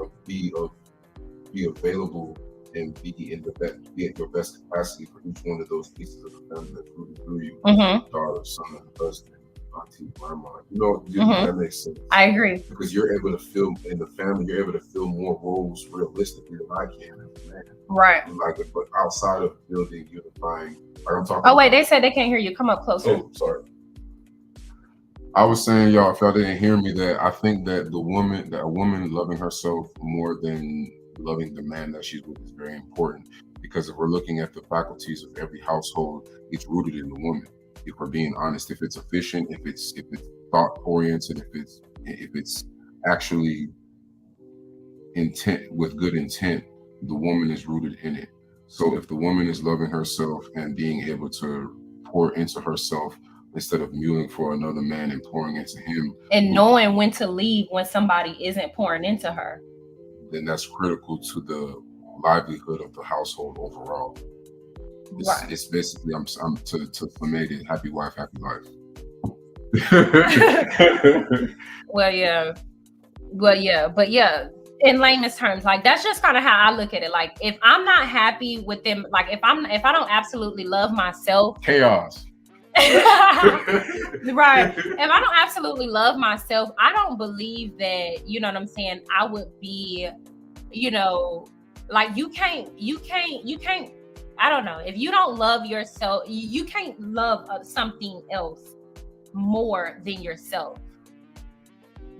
available and be at your best capacity for each one of those pieces of the family that grew through you. Daughter, son, husband, auntie, grandma. That makes sense. I agree. Because you're able to feel in the family, you're able to feel more roles realistically than I can as a man. Right. Like, but outside of building, unifying, like I'm talking. Oh wait, they said they can't hear you. Come up closer. Oh, sorry. I was saying, y'all, if y'all didn't hear me, that I think that a woman loving herself more than loving the man that she's with is very important. Because if we're looking at the faculties of every household, it's rooted in the woman. If we're being honest, if it's efficient, if it's thought oriented, if it's actually with good intent, the woman is rooted in it. So if the woman is loving herself and being able to pour into herself instead of mewing for another man and pouring into him, and knowing when to leave when somebody isn't pouring into her, then that's critical to the livelihood of the household overall. It's basically I'm to make it happy wife, happy life. Well, yeah, but yeah, in layman's terms, like that's just kind of how I look at it. Like if I'm not happy with them, like if I don't absolutely love myself, chaos. Right. If I don't absolutely love myself, I don't believe that, you know what I'm saying, I would be, like you can't, I don't know. If you don't love yourself, you can't love something else more than yourself.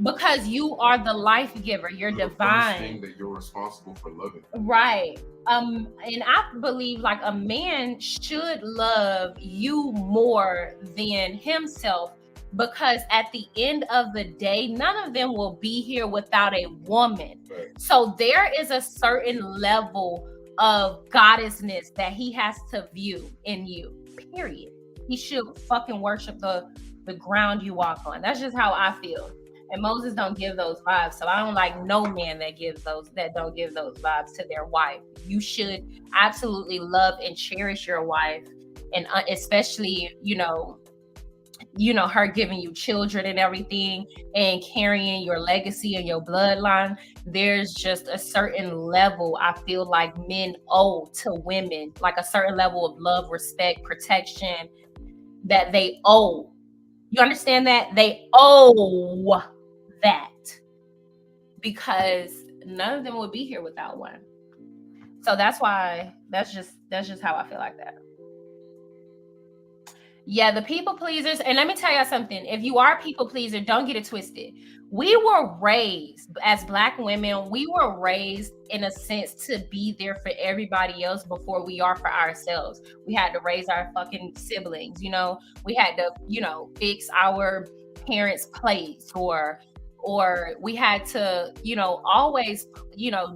Because you are the life giver, you're divine. The thing that you're responsible for loving. Right. And I believe like a man should love you more than himself, because at the end of the day, none of them will be here without a woman. Right. So there is a certain level of goddessness that he has to view in you, period. He should fucking worship the ground you walk on. That's just how I feel. And Moses don't give those vibes. So I don't like no man that don't give those vibes to their wife. You should absolutely love and cherish your wife. And especially, her giving you children and everything and carrying your legacy and your bloodline. There's just a certain level I feel like men owe to women, like a certain level of love, respect, protection that they owe. You understand that? They owe that, because none of them would be here without one. So that's just how I feel like that. Yeah, the people pleasers. And let me tell you something. If you are a people pleaser, don't get it twisted. We were raised as Black women. We were raised in a sense to be there for everybody else before we are for ourselves. We had to raise our fucking siblings. We had to, fix our parents' plates, or we had to, always,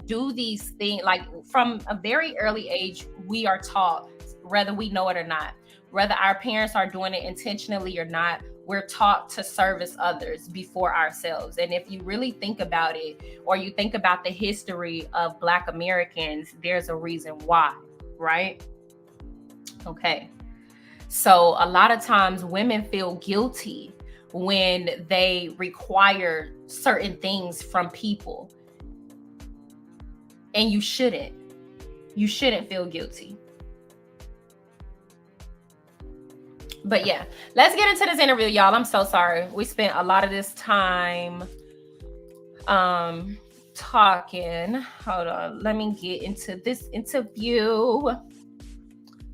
do these things. Like from a very early age, we are taught, whether we know it or not, whether our parents are doing it intentionally or not, we're taught to service others before ourselves. And if you really think about it, or you think about the history of Black Americans, there's a reason why, right? Okay. So a lot of times women feel guilty when they require certain things from people. And you shouldn't. You shouldn't feel guilty. But yeah, let's get into this interview, y'all. I'm so sorry. We spent a lot of this time talking. Hold on. Let me get into this interview.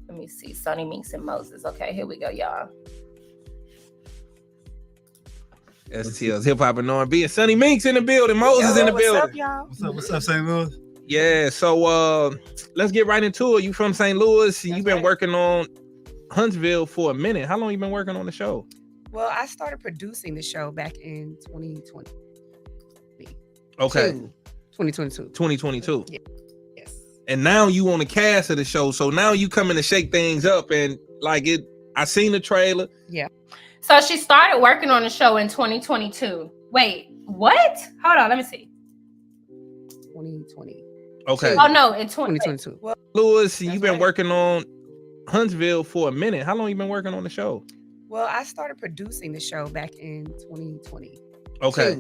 Let me see. Sunni, Minx, and Moses. Okay, here we go, y'all. STL's Hip Hop and R&B. And Sunni Minx in the building. Moses in the building. What's up, y'all? What's up, St. Louis? Yeah, so let's get right into it. You from St. Louis, and you've been working on Huntsville for a minute. How long you been working on the show? Well, I started producing the show back in 2020. Okay. 2022. 2022. Yeah. Yes. And now you on the cast of the show. So now you coming to shake things up, and like it, I seen the trailer. Yeah. So she started working on the show in 2022. Wait, what? Hold on, let me see. 2020. Okay. Oh no, in 2022. Well, Louis, you've been working on Huntsville for a minute. How long you been working on the show? Well, I started producing the show back in 2020. Okay.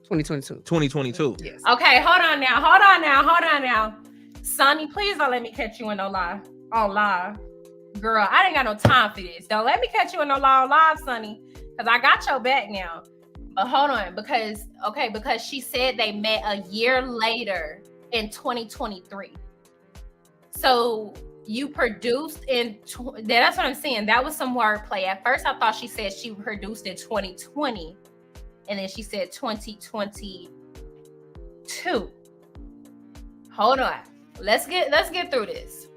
2022. 2022. Yes. Okay, hold on now. Sunni, please don't let me catch you in no lie. On live. Girl, I ain't got no time for this. Don't let me catch you in no lie on live, Sunni. Because I got your back now. But hold on, because she said they met a year later in 2023. So you produced that's what I'm saying. That was some wordplay. At first, I thought she said she produced in 2020, and then she said 2022. Hold on. Let's get through this.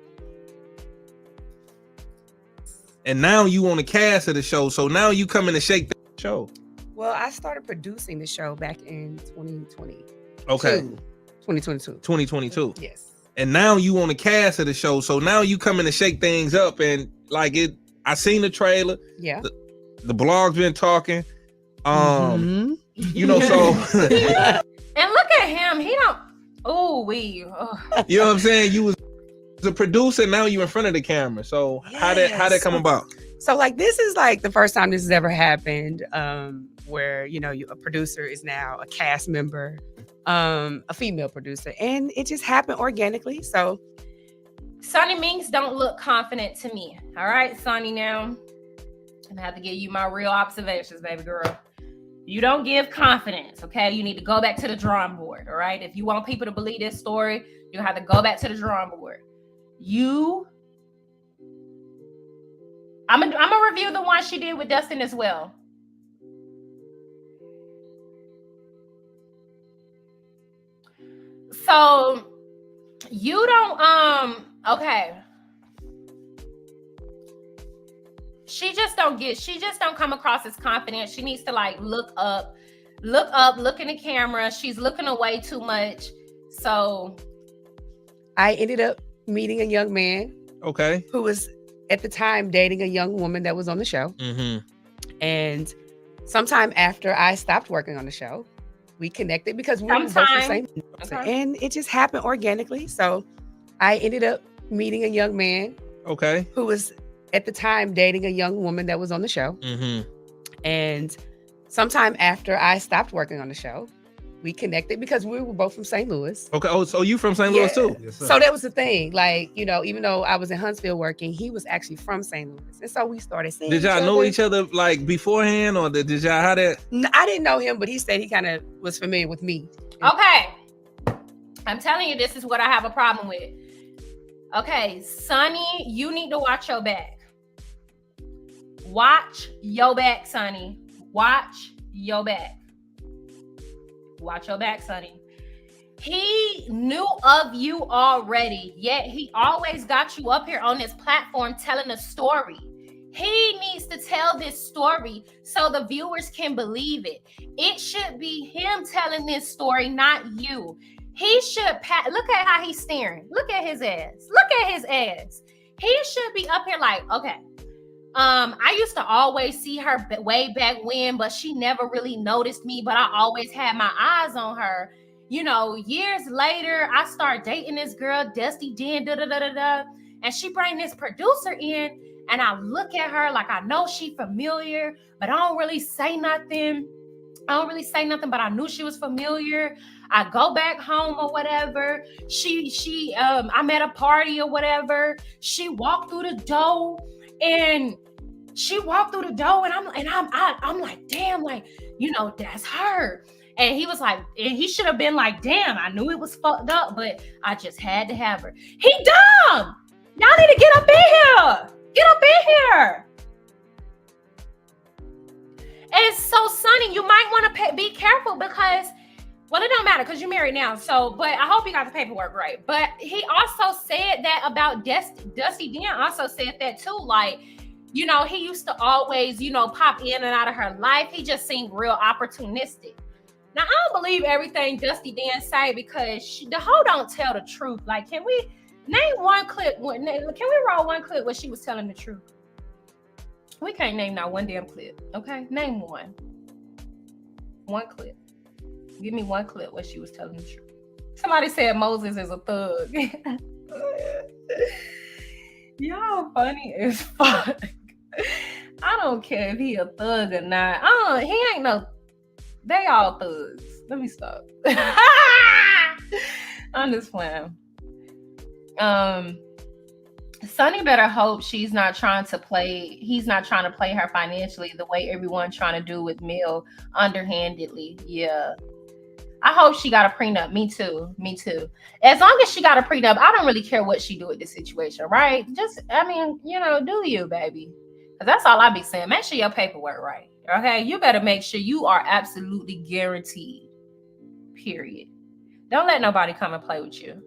And now you on the cast of the show. So now you coming to shake the show. Well, I started producing the show back in 2020. Okay. 2022. 2022. Yes. And now you on the cast of the show. So now you coming to shake things up, and like it, I seen the trailer. Yeah. The blog's been talking. You know, so And look at him. He don't. You know what I'm saying? You was the producer, now you in front of the camera. So how that come about? So like this is like the first time this has ever happened, where a producer is now a cast member, a female producer, and it just happened organically. So Sunni Minx don't look confident to me. All right, Sunni, now I'm gonna have to give you my real observations, baby girl. You don't give confidence, okay? You need to go back to the drawing board, all right? If you want people to believe this story, you have to go back to the drawing board. I'm gonna review the one she did with Dustin as well. So you don't okay. She just don't come across as confident. She needs to like look up, look in the camera. She's looking away too much. So I ended up meeting a young man. Okay. Who was at the time dating a young woman that was on the show. Mm-hmm. And sometime after I stopped working on the show, we connected because we were both the same. Okay. And it just happened organically. So I ended up meeting a young man. Okay. Who was at the time dating a young woman that was on the show. Mm-hmm. And sometime after I stopped working on the show, we connected because we were both from St. Louis. Okay. Oh, so you from St. Louis too? Yes, so that was the thing. Like, even though I was in Huntsville working, he was actually from St. Louis. And so we started seeing Did y'all know each other like beforehand, or did y'all how that? I didn't know him, but he said he kind of was familiar with me. Okay. I'm telling you, this is what I have a problem with. Okay, Sunni, you need to watch your back. Watch your back, Sunni. Watch your back. Watch your back, Sunni. He knew of you already, yet he always got you up here on this platform telling a story. He needs to tell this story so the viewers can believe it. It should be him telling this story, not you. He should look at how he's staring. Look at his ass. Look at his ass. He should be up here like, okay. I used to always see her way back when, but she never really noticed me, but I always had my eyes on her. Years later, I start dating this girl, Dusty Den, and she bring this producer in, And I look at her like I know she familiar, but I don't really say nothing. But I knew she was familiar. I go back home or whatever. I'm at a party or whatever. She walked through the door and I'm like, damn, like, that's her. And he was like, and he should have been like, damn, I knew it was fucked up, but I just had to have her. He dumb. Y'all need to get up in here. Get up in here. And so, Sunni, you might want to be careful because, well, it don't matter because you're married now. So, but I hope you got the paperwork right. But he also said that about Dusty Dan also said that too. Like, he used to always, pop in and out of her life. He just seemed real opportunistic. Now, I don't believe everything Dusty Dan say because the hoe don't tell the truth. Like, can we name one clip? Can we roll one clip where she was telling the truth? We can't name not one damn clip, okay? Name one. One clip. Give me one clip where she was telling the truth. Somebody said Moses is a thug. Y'all funny as fuck. I don't care if he a thug or not. He ain't no... They all thugs. Let me stop. I'm just playing. Sunni better hope he's not trying to play her financially the way everyone trying to do with Mill underhandedly. Yeah. I hope she got a prenup. Me too. As long as she got a prenup, I don't really care what she do with this situation, right? Just, do you, baby. Because that's all I be saying. Make sure your paperwork right. Okay? You better make sure you are absolutely guaranteed. Period. Don't let nobody come and play with you.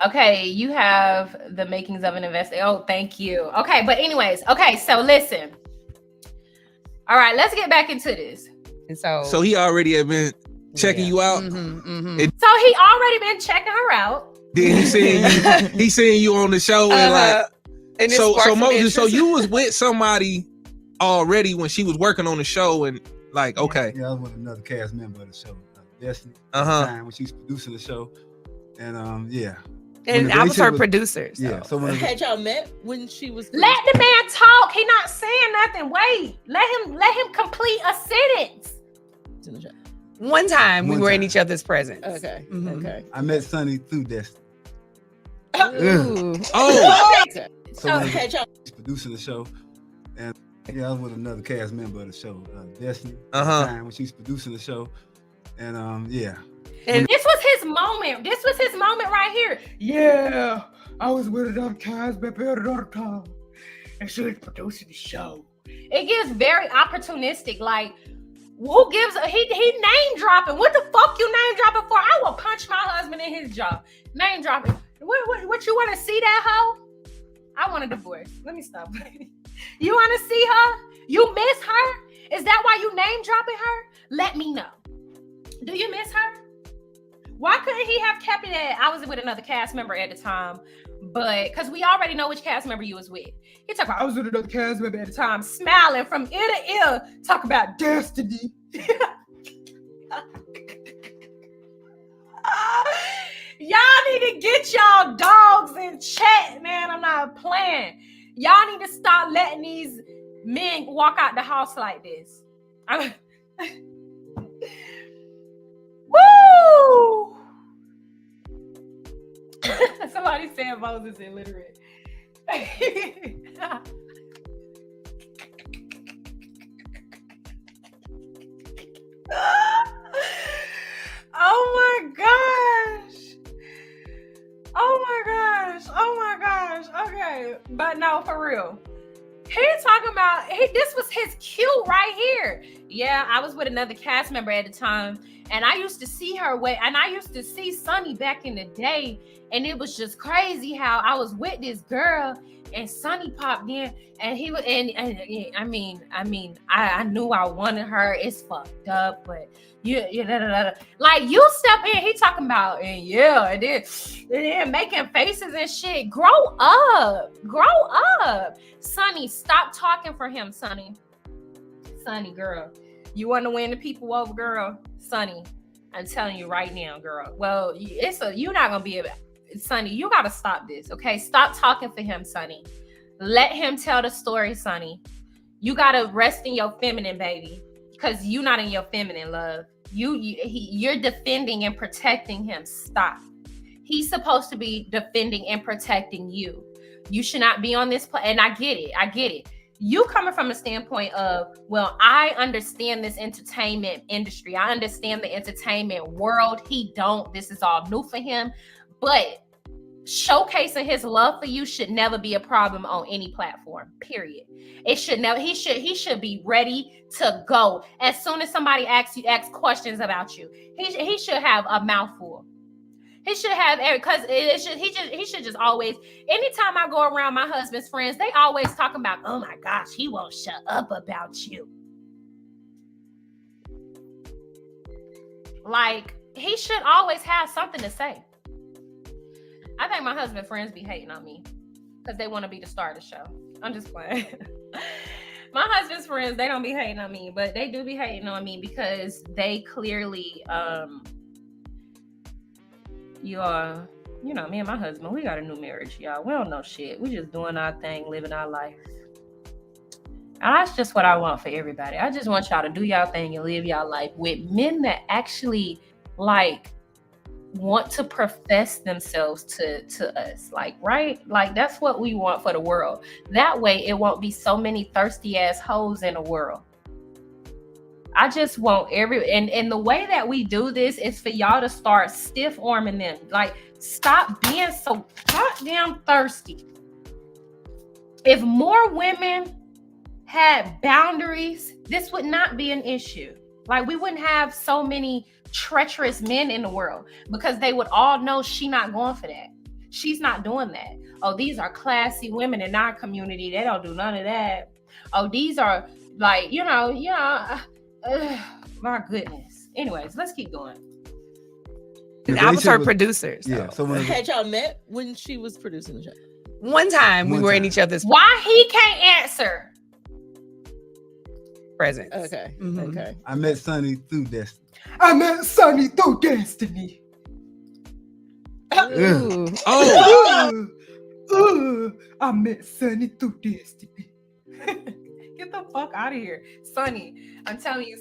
Okay, you have the makings of an investor. Oh, thank you. Okay, but anyways, so listen. All right, let's get back into this. And so he already had been checking you out. Mm-hmm. So he already been checking her out. Then he seeing you on the show and so Moses, so you was with somebody already when she was working on the show and like, okay. Yeah, I was with another cast member of the show, Destiny. Time when she was producing the show. And yeah. And I was her producer. So. Yeah. So had y'all met when she was? Let the man talk. He not saying nothing. Wait. Let him complete a sentence. One time we were in each other's presence. Okay. Mm-hmm. Okay. I met Sunni through Destiny. Ooh. Oh. Okay. So had y'all producing the show, and yeah, I was with another cast member of the show, Destiny. Time when she was producing the show, and yeah. And this was his moment. This was his moment right here. Yeah, I was with another cast member at another time, and she was producing the show. It gets very opportunistic. Like, who gives he name dropping? What the fuck you name dropping for? I will punch my husband in his jaw. Name dropping. What you want to see that hoe? I want a divorce. Let me stop. You want to see her? You miss her? Is that why you name dropping her? Let me know. Do you miss her? Why couldn't he have kept it at, I was with another cast member at the time, but because we already know which cast member you was with. He talked about, I was with another cast member at the time, smiling from ear to ear, talk about Destiny. Y'all need to get y'all dogs in check, man. I'm not playing. Y'all need to stop letting these men walk out the house like this. Woo! Somebody said Moses illiterate. Oh my gosh. Okay. But no, for real. He's talking about, this was his cue right here. Yeah, I was with another cast member at the time, and I used to see her and I used to see Sunni back in the day, and it was just crazy how I was with this girl, and Sunni popped in, and he was, and I knew I wanted her. It's fucked up, but like you step in, he talking about, and yeah, and then making faces and shit. Grow up, Sunni. Stop talking for him, Sunni, girl. You want to win the people over, girl, Sunni. I'm telling you right now, girl. Well, you're not gonna be able. Sunni, you gotta stop this, okay? Stop talking for him, Sunni. Let him tell the story, Sunni. You gotta rest in your feminine, baby, because you're not in your feminine, love. You're defending and protecting him. Stop. He's supposed to be defending and protecting you. You should not be on this and I get it. You coming from a standpoint of, well, I understand this entertainment industry. I understand the entertainment world. He don't. This is all new for him. But showcasing his love for you should never be a problem on any platform, period. It should never. He should be ready to go as soon as somebody asks questions about you. He should have a mouthful. He should have, because he should just always, anytime I go around my husband's friends, they always talk about, oh my gosh, he won't shut up about you. Like, he should always have something to say. I think my husband's friends be hating on me because they want to be the star of the show. I'm just playing. My husband's friends, they don't be hating on me, but they do be hating on me because they clearly, me and my husband, we got a new marriage, y'all. We don't know shit. We just doing our thing, living our life. And that's just what I want for everybody. I just want y'all to do y'all thing and live y'all life with men that actually, like, want to profess themselves to us. Like, right? Like, that's what we want for the world. That way, it won't be so many thirsty ass hoes in the world. I just want and the way that we do this is for y'all to start stiff arming them. Like, stop being so goddamn thirsty. If more women had boundaries, this would not be an issue. Like, we wouldn't have so many treacherous men in the world because they would all know she not going for that. She's not doing that. Oh, these are classy women in our community. They don't do none of that. Oh, these are like, my goodness. Anyways, let's keep going. I was her producer. So. Yeah. So had y'all met when she was producing the show? One time we were in each other's. Why he can't answer? Presence. Okay. Mm-hmm. Okay. I met Sunni through Destiny. I met Sunni through Destiny. Ooh. I met Sunni through Destiny. Get the fuck out of here. Sunni, I'm telling you,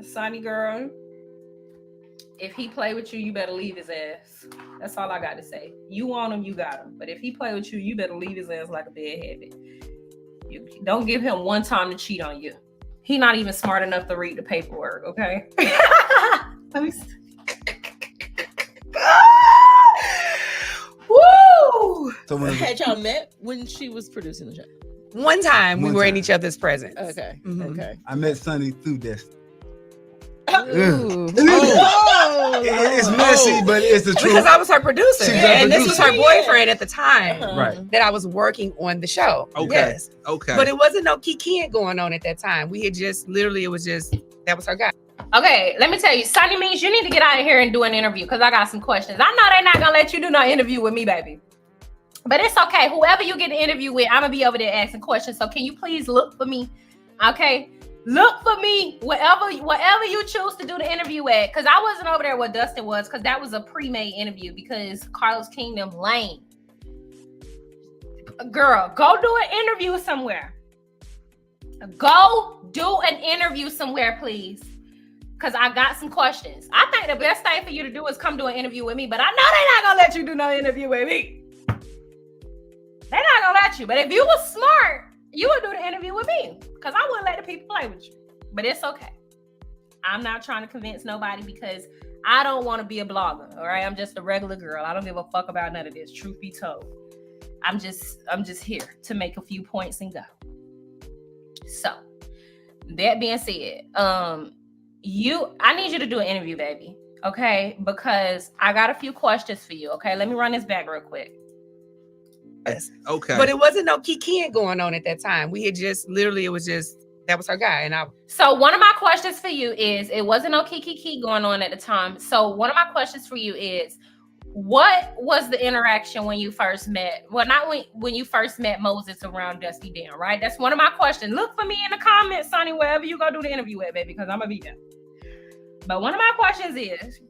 Sunni girl, if he play with you, you better leave his ass. That's all I got to say. You want him, you got him. But if he play with you, you better leave his ass like a bad habit. You don't give him one time to cheat on you. He not even smart enough to read the paperwork, okay? Let me see. Woo! So had y'all met when she was producing the show? One time we were in each other's presence. Okay. Mm-hmm. Okay. I met Sunni through Destiny. Ooh. It's messy, but it's the truth. Because I was her producer, and this was her boyfriend at the time, right? That I was working on the show. Okay, yes. Okay. But it wasn't no kikiing going on at that time. We had just literally, it was just that was her guy. Okay, let me tell you, Sunni Minx, you need to get out of here and do an interview because I got some questions. I know they're not gonna let you do no interview with me, baby. But it's okay. Whoever you get an interview with, I'm gonna be over there asking questions. So can you please look for me? Okay. Look for me wherever you choose to do the interview at. Because I wasn't over there where Dustin was, because that was a pre-made interview because Carlos Kingdom lame. Girl, go do an interview somewhere. Go do an interview somewhere, please. Because I got some questions. I think the best thing for you to do is come do an interview with me, but I know they're not going to let you do no interview with me. They're not going to let you. But if you were smart, you would do the interview with me because I wouldn't let the people play with you. But it's okay. I'm not trying to convince nobody because I don't want to be a blogger. All right. I'm just a regular girl. I don't give a fuck about none of this. Truth be told. I'm just here to make a few points and go. So that being said, I need you to do an interview, baby. Okay. Because I got a few questions for you. Okay. Let me run this back real quick. Okay. But it wasn't no kikiing going on at that time. We had just literally, it was just that was her guy. And so one of my questions for you is, it wasn't no kiki going on at the time. So one of my questions for you is, what was the interaction when you first met? Well, not when you first met Moses around Dusty Down, right? That's one of my questions. Look for me in the comments, Sunni, wherever you go do the interview at, baby, because I'm gonna be there. But one of my questions is,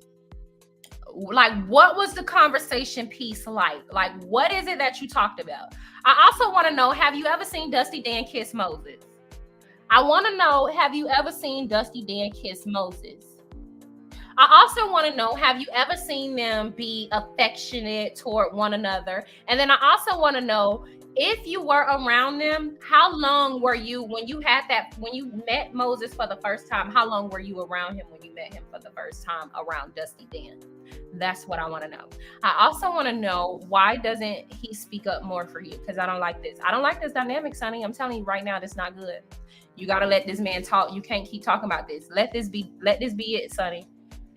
like, what was the conversation piece like? Like, what is it that you talked about? I also want to know, have you ever seen Dusty Dan kiss Moses? I want to know, have you ever seen Dusty Dan kiss Moses? I also want to know, have you ever seen them be affectionate toward one another? And then I also want to know, if you were around them, how long were you when you met Moses for the first time? How long were you around him when you met him for the first time around Dusty Dan? That's what I want to know. I also want to know, why doesn't he speak up more for you? Because I don't like this. I don't like this dynamic, Sunni. I'm telling you right now, that's not good. You got to let this man talk. You can't keep talking about this. Let this be it, Sunni.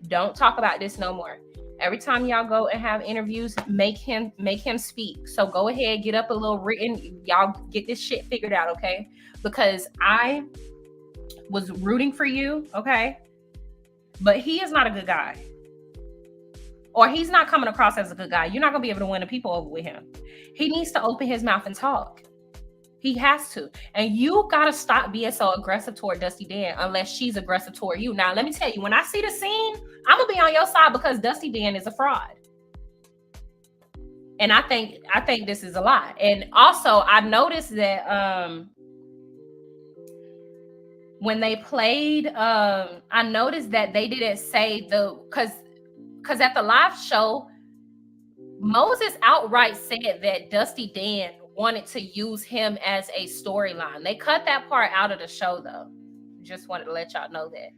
Don't talk about this no more. Every time y'all go and have interviews, make him speak. So go ahead, get up a little written. Y'all get this shit figured out, okay? Because I was rooting for you, okay? But he is not a good guy. Or he's not coming across as a good guy. You're not going to be able to win the people over with him. He needs to open his mouth and talk. He has to. And you got to stop being so aggressive toward Dusty Dan unless she's aggressive toward you. Now, let me tell you, when I see the scene, I'm going to be on your side because Dusty Dan is a fraud. And I think this is a lot. And also, I noticed that when they played, I noticed that they didn't say because at the live show, Moses outright said that Dusty Dan wanted to use him as a storyline. They cut that part out of the show, though. Just wanted to let y'all know that.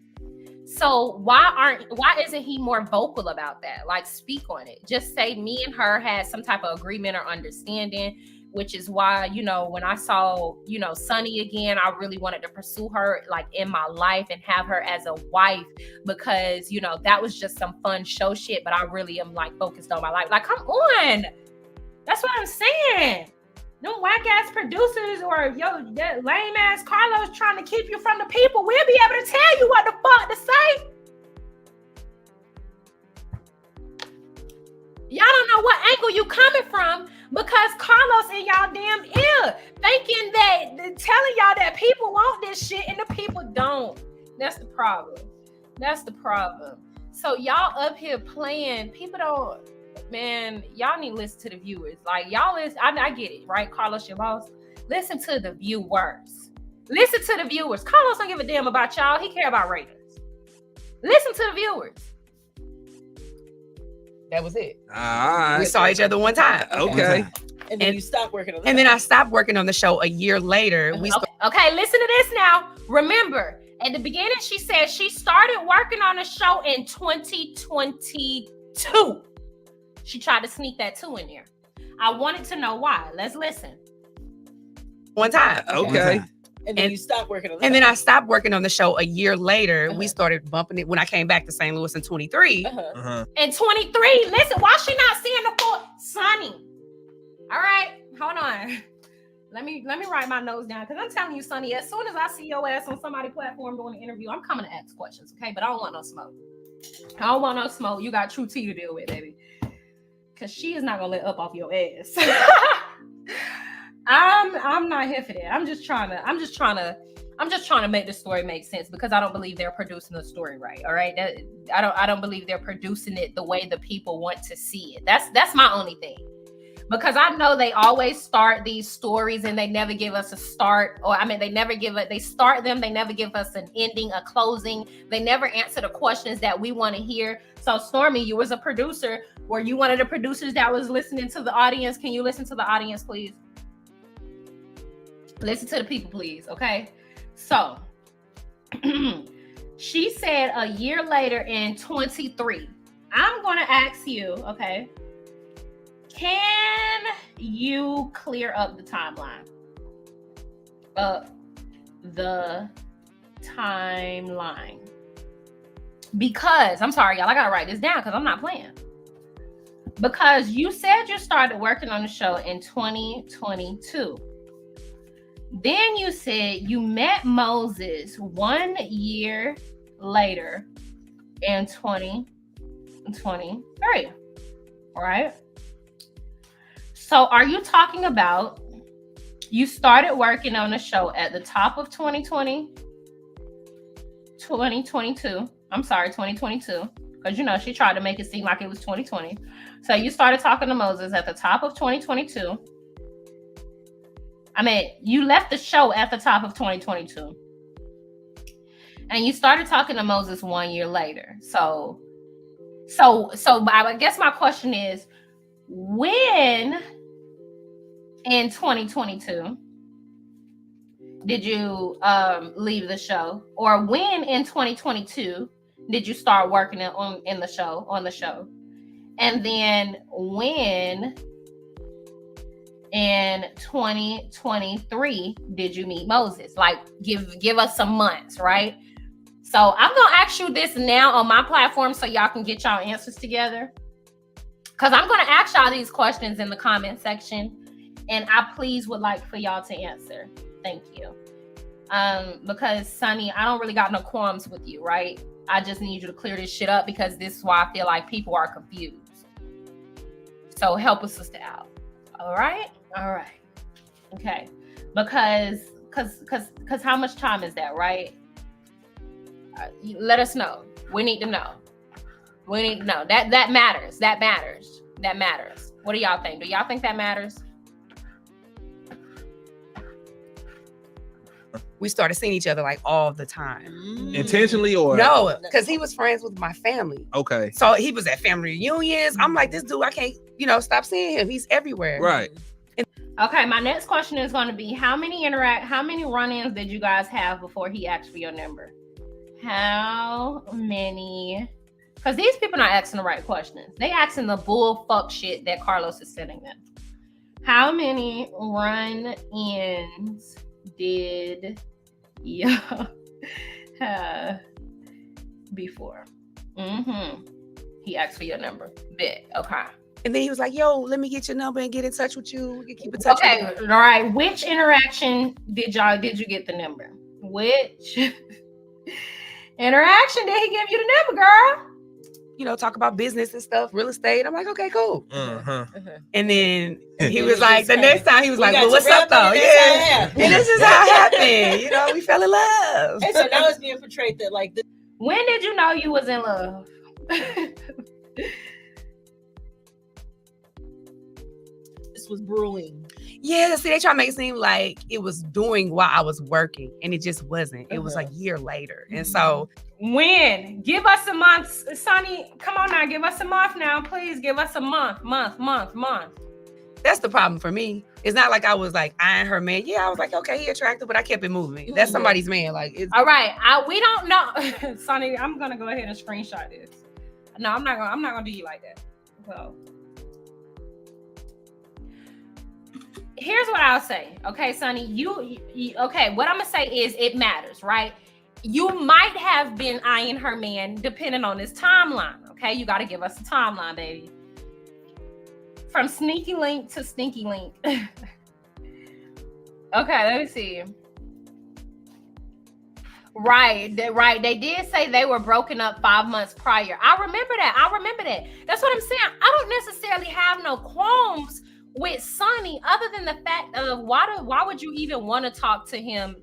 So why isn't he more vocal about that? Like, speak on it. Just say me and her had some type of agreement or understanding, which is why, when I saw, Sunni again, I really wanted to pursue her like in my life and have her as a wife because, that was just some fun show shit, but I really am like focused on my life. Like, come on. That's what I'm saying. No whack ass producers or that lame ass Carlos trying to keep you from the people. We'll be able to tell you what the fuck to say. Y'all don't know what angle you coming from because Carlos in y'all damn ear thinking that, telling y'all that people want this shit and the people don't. That's the problem. So y'all up here playing, people don't. Man, y'all need to listen to the viewers. Like, y'all listen, I get it, right? Carlos, your boss. Listen to the viewers. Carlos don't give a damn about y'all. He care about ratings. Listen to the viewers. That was it. All right. We saw each other one time. Okay. And then you stopped working on the show. And then I stopped working on the show a year later. Okay, listen to this now. Remember, at the beginning, she said she started working on the show in 2022. She tried to sneak that 2 in there. I wanted to know why. Let's listen. One time. Okay. And then you stopped working on the show. And then I stopped working on the show a year later. We started bumping it when I came back to St. Louis in 23. In 23, listen, why she not seeing the full Sunni? All right, hold on. Let me write my notes down because I'm telling you, Sunni, as soon as I see your ass on somebody's platform doing an interview, I'm coming to ask questions, okay? But I don't want no smoke. You got True T to deal with, baby. Because she is not gonna let up off your ass. I'm not here for that. I'm just trying to make the story make sense because I don't believe they're producing the story right. All right. I don't believe they're producing it the way the people want to see it. That's my only thing. Because I know they always start these stories and they never give us a start, they start them, they never give us an ending, a closing. They never answer the questions that we want to hear. So Stormy, you was a producer. Were you one of the producers that was listening to the audience? Can you listen to the audience, please? Listen to the people, please. Okay. So she said a year later in 23, I'm going to ask you, okay, can you clear up the timeline? Because, I'm sorry, y'all, I got to write this down because I'm not playing. Because you said you started working on the show in 2022. Then you said you met Moses 1 year later in 2023, right? So are you talking about you started working on the show at the top of 2022, I'm sorry, 2022. Because, you know, she tried to make it seem like it was 2020. So you started talking to Moses at the top of 2022. I mean, you left the show at the top of 2022. And you started talking to Moses 1 year later. So I guess my question is, when in 2022 did you leave the show? Or when in 2022 did you start working on the show? And then when in 2023 did you meet Moses? Like, give us some months, right? So I'm gonna ask you this now on my platform so y'all can get y'all answers together. Because I'm gonna ask y'all these questions in the comment section, and I please would like for y'all to answer. Thank you. Because Sunni, I don't really got no qualms with you, right? I just need you to clear this shit up because this is why I feel like people are confused. So help a sister out. All right. Okay. Because how much time is that, right? Let us know. We need to know. That matters. What do y'all think? Do y'all think that matters? We started seeing each other like all the time. Intentionally or no? Because he was friends with my family. Okay. So he was at family reunions. I'm like, this dude, I can't, stop seeing him. He's everywhere. Right. Okay, my next question is going to be, how many run-ins did you guys have before he asked for your number? How many? Because these people are not asking the right questions. They asking the bull fuck shit that Carlos is sending them. How many run-ins did you have before? He asked for your number. Bet. Okay. And then he was like, yo, let me get your number and get in touch with you. We can keep in touch. Okay, all right. Which interaction did you get the number? Which interaction did he give you the number, girl? Talk about business and stuff, real estate. I'm like, okay, cool. And then he was like, the next time he was like, well, what's up though? Yeah. And this is how it happened. We fell in love. And so now it's being portrayed that like this. When did you know you was in love? This was brewing. Yeah, see, they try to make it seem like it was doing while I was working, and it just wasn't. It was a year later. And so when? Give us a month. Sunni, come on now, give us a month now, please. Give us a month. That's the problem for me. It's not like I was like eyeing her man. Yeah, I was like, okay, he attractive, but I kept it moving. That's somebody's man. Like, all right, we don't know. Sunni, I'm gonna go ahead and screenshot this. No, I'm not gonna do you like that. So here's what I'll say. Okay, Sunni, you okay, what I'm gonna say is it matters, right? You might have been eyeing her man depending on his timeline. Okay, you got to give us a timeline, baby. From sneaky link to stinky link. Okay, let me see. Right. They did say they were broken up 5 months prior. I remember that. That's what I'm saying. I don't necessarily have no qualms with Sunni, other than the fact of why would you even want to talk to him?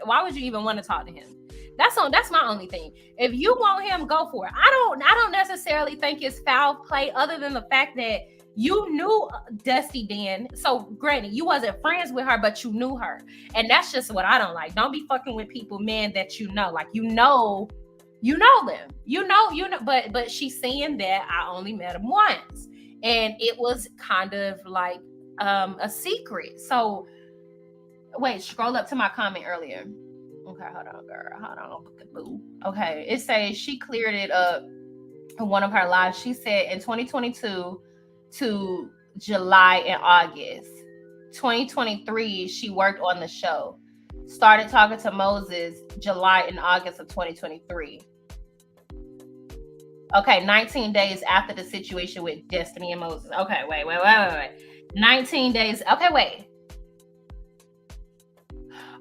Why would you even want to talk to him? That's my only thing. If you want him, go for it. I don't necessarily think it's foul play, other than the fact that you knew Dusty Dan. So granted, you wasn't friends with her, but you knew her. And that's just what I don't like. Don't be fucking with people, man, that you know. Like, you know them. You know, but she's saying that I only met him once. And it was kind of like a secret. So wait, scroll up to my comment earlier. Okay, hold on, girl. Hold on. Boo. Okay, it says she cleared it up in one of her lives. She said in 2022 to July and August. 2023, she worked on the show. Started talking to Moses July and August of 2023. Okay, 19 days after the situation with Destiny and Moses. Okay, wait. 19 days. Okay, wait.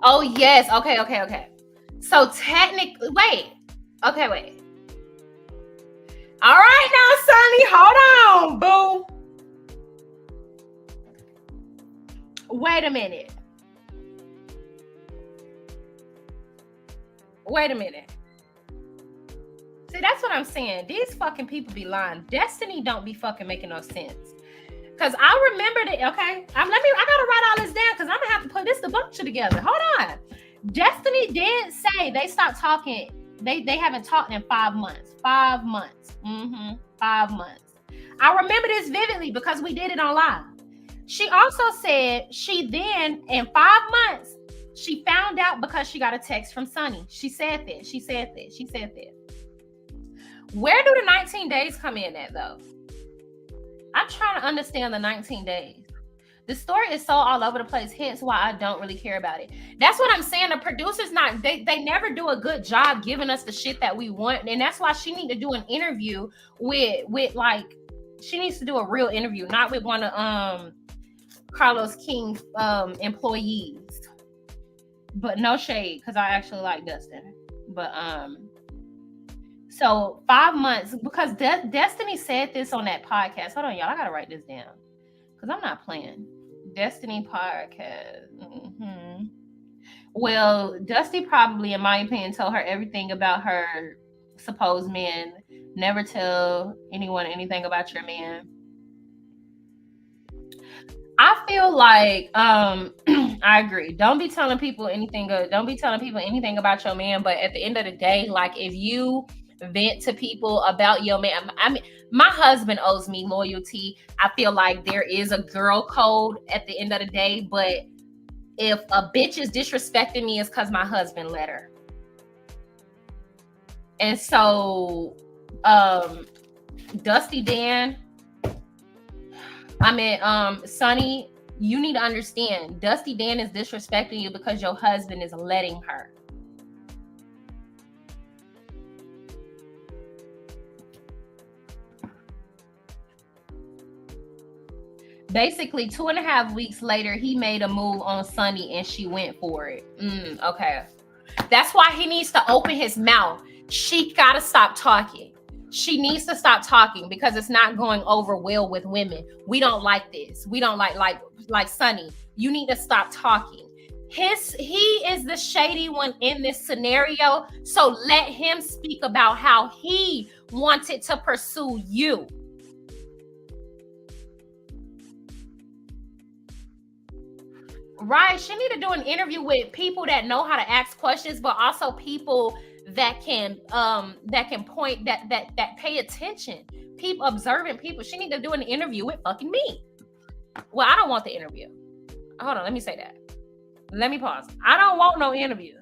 Oh, yes. Okay. So technically, wait. Okay, wait. All right now, Sunni, hold on, boo. Wait a minute. That's what I'm saying. These fucking people be lying. Destiny don't be fucking making no sense. Cause I remembered it. Okay, I gotta write all this down because I'm gonna have to put this debunking together. Hold on. Destiny did say they stopped talking. They haven't talked in 5 months. 5 months. 5 months. I remember this vividly because we did it on live. She also said she then in 5 months she found out because she got a text from Sunni. She said this. Where do the 19 days come in at though? I'm trying to understand the 19 days. The story is so all over the place, hence why I don't really care about it. That's what I'm saying. The producers they never do a good job giving us the shit that we want. And that's why she need to do an interview with like, she needs to do a real interview, not with one of Carlos King's employees. But no shade, because I actually like Dustin. But so 5 months, because Destiny said this on that podcast. Hold on, y'all, I gotta write this down because I'm not playing. Destiny podcast. Well, Dusty probably, in my opinion, told her everything about her supposed man. Never tell anyone anything about your man. I feel like I agree. Don't be telling people anything good. Don't be telling people anything about your man. But at the end of the day, like if you vent to people about your man, I mean, my husband owes me loyalty. I feel like there is a girl code at the end of the day. But if a bitch is disrespecting me, it's because my husband let her. And so, Dusty Dan, Sunni, you need to understand, Dusty Dan is disrespecting you because your husband is letting her. Basically, 2.5 weeks later, he made a move on Sunni and she went for it. Okay. That's why he needs to open his mouth. She gotta stop talking. She needs to stop talking because it's not going over well with women. We don't like this. We don't like Sunni. You need to stop talking. He is the shady one in this scenario. So let him speak about how he wanted to pursue you. Right. She need to do an interview with people that know how to ask questions, but also people that can point that pay attention. People, observant people. She need to do an interview with fucking me. Well, I don't want the interview. Hold on, let me say that. Let me pause. I don't want no interview.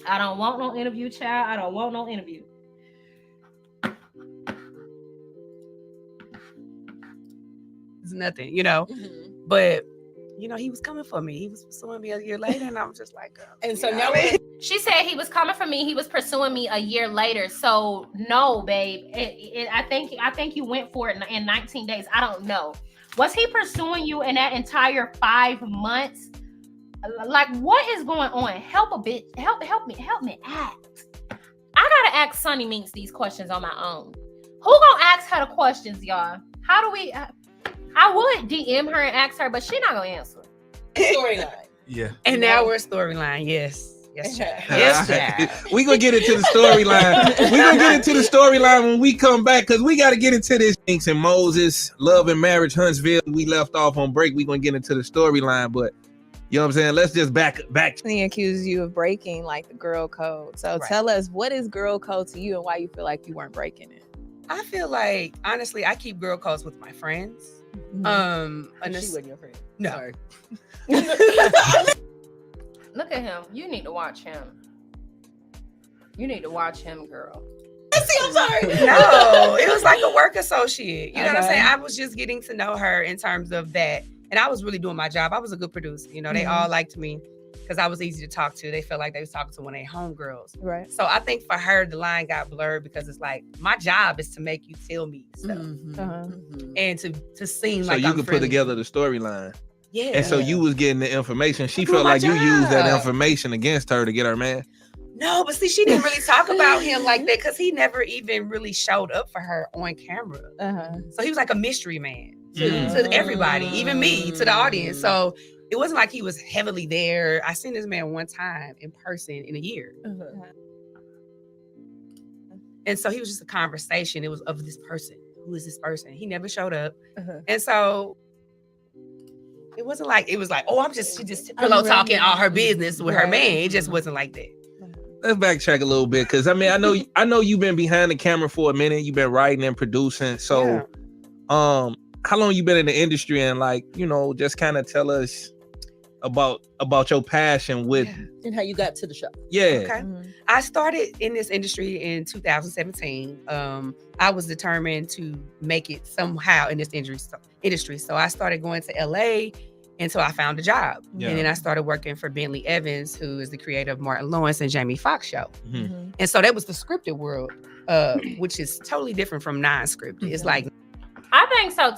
I don't want no interview, child. I don't want no interview. It's nothing, you know. But you know, he was coming for me. He was pursuing me a year later, and I was just like, and so now she said he was coming for me. He was pursuing me a year later. So no, babe. I think you went for it in 19 days. I don't know. Was he pursuing you in that entire 5 months? Like, what is going on? Help a bit. Help me act. I gotta ask Sunni Minx these questions on my own. Who gonna ask her the questions, y'all? How do we? I would DM her and ask her, but she not gonna answer. Storyline. Yeah. And now we're storyline. Yes, child. Yes, child. We gonna get into the storyline. We gonna get into the storyline when we come back because we got to get into this Minx and Moses, Love and Marriage, Huntsville. We left off on break. We gonna get into the storyline, but you know what I'm saying? Let's just back. He accused you of breaking like the girl code. So tell us, what is girl code to you and why you feel like you weren't breaking it? I feel like, honestly, I keep girl codes with my friends. She wasn't your friend. No. Sorry. Look at him. You need to watch him. You need to watch him, girl. See, I'm sorry. No, it was like a work associate. You know what I'm saying? I was just getting to know her in terms of that. And I was really doing my job. I was a good producer. You know, they all liked me because I was easy to talk to. They felt like they was talking to one of their homegirls. Right. So I think for her, the line got blurred because it's like, my job is to make you tell me stuff. And to seem like so you I'm could put together the storyline. Yeah. And so you was getting the information. She felt like you used that information against her to get her man. No, but see, she didn't really talk about him like that because he never even really showed up for her on camera. So he was like a mystery man to everybody, even me, to the audience. So it wasn't like he was heavily there. I seen this man one time in person in a year. And And so he was just a conversation. It was of this person. Who is this person? He never showed up. And so it wasn't like, she just pillow talking all her business with her man. It just wasn't like that. Let's backtrack a little bit, because I mean, I know you've been behind the camera for a minute. You've been writing and producing. So, how long you been in the industry, and like, you know, just kind of tell us about your passion with and how you got to the show. Yeah. Okay. I started in this industry in 2017. I was determined to make it somehow in this industry. So I started going to LA until I found a job. And then I started working for Bentley Evans, who is the creator of Martin Lawrence and Jamie Foxx show. And so that was the scripted world, which is totally different from non-scripted. It's like, I think so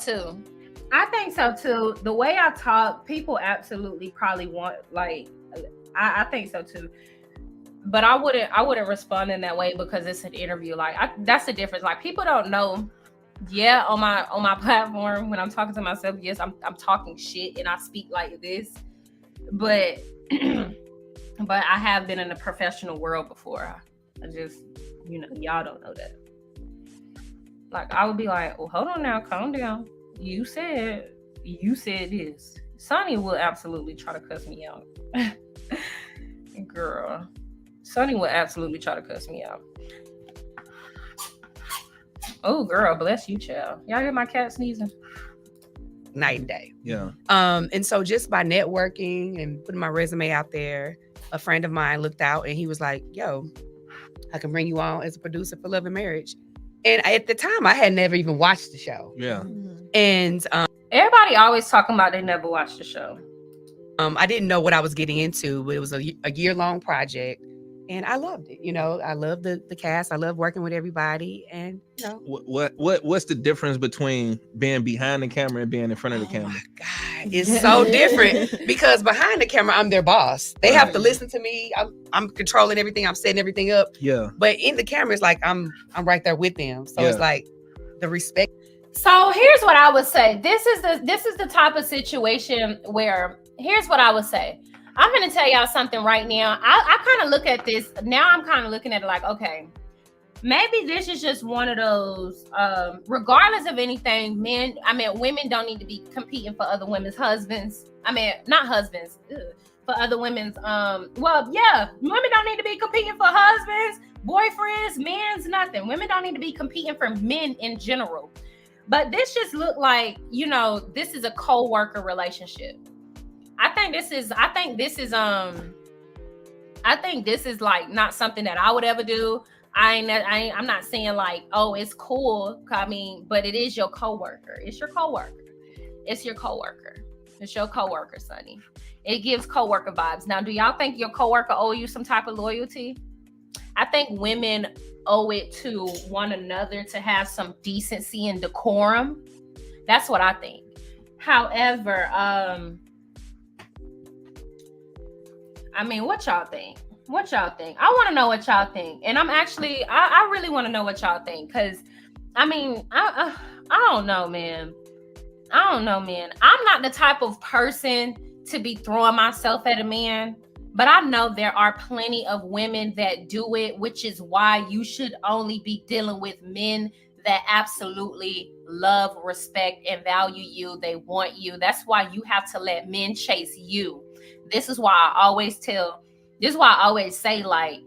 too. The way I talk, people absolutely probably want, like, I think so too. But I wouldn't respond in that way because it's an interview. Like, that's the difference. Like, people don't know. Yeah, on my platform, when I'm talking to myself, yes, I'm talking shit and I speak like this. But but I have been in the professional world before. I just, y'all don't know that. Like, I would be like, well, hold on now, calm down. You said this. Sunni will absolutely try to cuss me out. Girl. Sunni will absolutely try to cuss me out. Oh, girl, bless you, child. Y'all hear my cat sneezing? Night and day. Yeah. And so just by networking and putting my resume out there, a friend of mine looked out and he was like, yo, I can bring you on as a producer for Love and Marriage. And at the time, I had never even watched the show. Yeah. And everybody always talking about they never watched the show. I didn't know what I was getting into, but it was a year-long project. And I loved it. I love the cast. I love working with everybody. And what's the difference between being behind the camera and being in front of the camera? My God, it's so different because behind the camera, I'm their boss. They have to listen to me. I'm controlling everything. I'm setting everything up. Yeah. But in the camera, it's like I'm right there with them. So it's like the respect. So here's what I would say. This is the type of situation where here's what I would say. I'm going to tell y'all something right now. I kind of look at this. Now I'm kind of looking at it like, okay, maybe this is just one of those, regardless of anything, women don't need to be competing for other women's husbands. Not husbands, for other women's, women don't need to be competing for husbands, boyfriends, men's, nothing. Women don't need to be competing for men in general. But this just looked like, this is a co-worker relationship. I think this is like not something that I would ever do. I'm not saying like, oh, it's cool. But it is your coworker. It's your coworker. It's your coworker. It's your coworker, Sunni. It gives coworker vibes. Now, do y'all think your coworker owe you some type of loyalty? I think women owe it to one another to have some decency and decorum. That's what I think. However, what y'all think? I want to know what y'all think. And I really want to know what y'all think. Because, I don't know, man. I'm not the type of person to be throwing myself at a man. But I know there are plenty of women that do it, which is why you should only be dealing with men that absolutely love, respect, and value you. They want you. That's why you have to let men chase you. This is why I always say, like,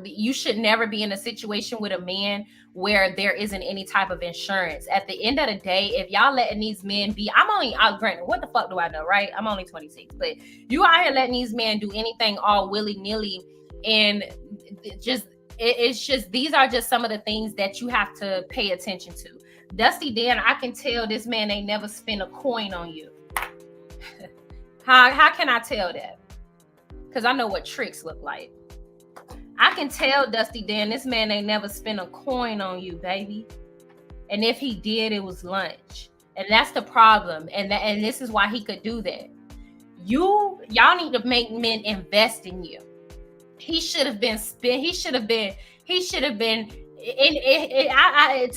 you should never be in a situation with a man where there isn't any type of insurance. At the end of the day, if y'all letting these men be, granted, what the fuck do I know, right? I'm only 26, but you out here letting these men do anything all willy-nilly, and it's just, these are just some of the things that you have to pay attention to. Dusty Dan, I can tell this man ain't never spent a coin on you. How can I tell that? Because I know what tricks look like. I can tell Dusty Dan, this man ain't never spent a coin on you, baby. And if he did, it was lunch. And that's the problem. And this is why he could do that. Y'all need to make men invest in you. He should have been to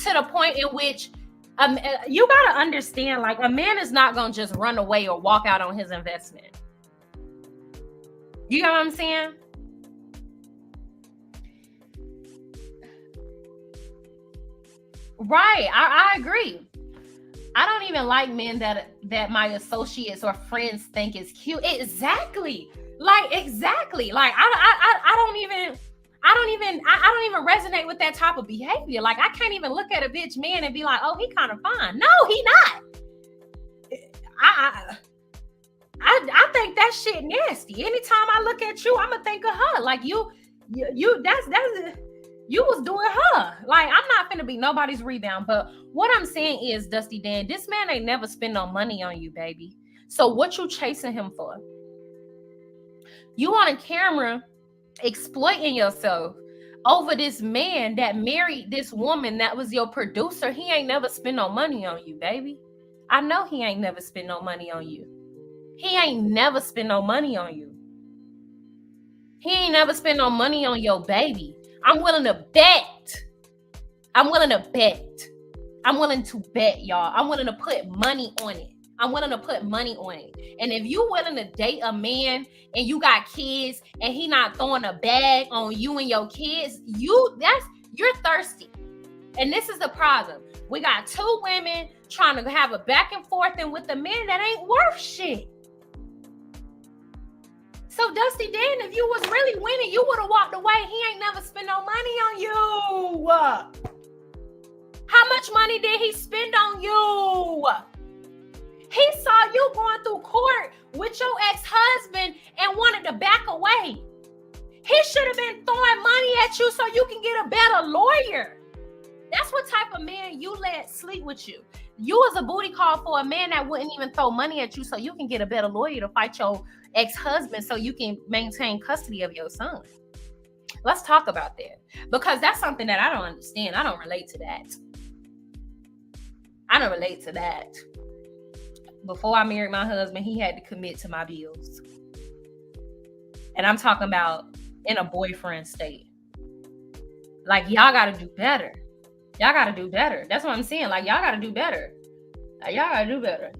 the point in which you got to understand, like, a man is not going to just run away or walk out on his investment. You know what I'm saying? Right. I agree. I don't even like men that my associates or friends think is cute. Exactly. Like I don't even resonate with that type of behavior. Like I can't even look at a bitch man and be like, oh, he kind of fine. No, he not. I think that shit nasty. Anytime I look at you, I'ma think of her. Like you was doing her. Like I'm not finna be nobody's rebound. But what I'm saying is, Dusty Dan, this man ain't never spend no money on you, baby. So what you chasing him for? You on a camera exploiting yourself over this man that married this woman that was your producer. He ain't never spend no money on you, baby. I know he ain't never spend no money on you. He ain't never spend no money on you. He ain't never spend no money on your baby. I'm willing to bet. I'm willing to bet, y'all. I'm willing to put money on it. And if you willing to date a man and you got kids and he not throwing a bag on you and your kids, you're thirsty. And this is the problem. We got two women trying to have a back and forth and with a man that ain't worth shit. So Dusty Dan, if you was really winning, you would have walked away. He ain't never spent no money on you. How much money did he spend on you? He saw you going through court with your ex-husband and wanted to back away. He should have been throwing money at you so you can get a better lawyer. That's what type of man you let sleep with you. You was a booty call for a man that wouldn't even throw money at you so you can get a better lawyer to fight your ex-husband so you can maintain custody of your son. Let's talk about that, because that's something that I don't understand. I don't relate to that. Before I married my husband, he had to commit to my bills. And I'm talking about in a boyfriend state. Like, y'all got to do better. Y'all got to do better. That's what I'm saying. Like, y'all got to do better. Y'all got to do better.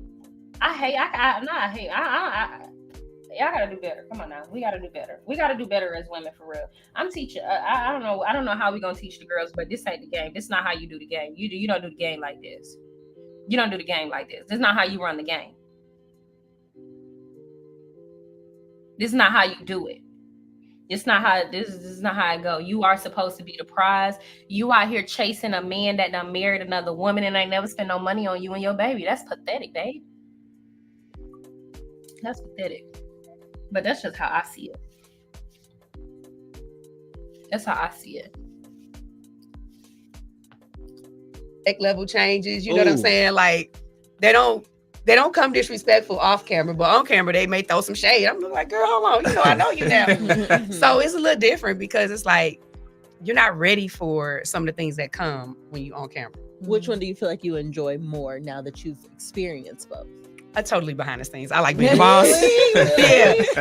Y'all got to do better. Come on now. We got to do better. We got to do better as women, for real. I'm teaching. I don't know how we going to teach the girls, but this ain't the game. This is not how you do the game. You don't do the game like this. You don't do the game like this. This is not how you run the game. This is not how you do it. This is not how it go. You are supposed to be the prize. You out here chasing a man that done married another woman and ain't never spent no money on you and your baby. That's pathetic, babe. That's pathetic. But that's just how I see it. That's how I see it. Level changes, you know what I'm saying? Like they don't come disrespectful off camera, but on camera they may throw some shade. I'm like, girl, hold on, I know you now. So it's a little different because it's like you're not ready for some of the things that come when you on camera. Which one do you feel like you enjoy more now that you've experienced both? I totally behind the scenes. I like being the boss.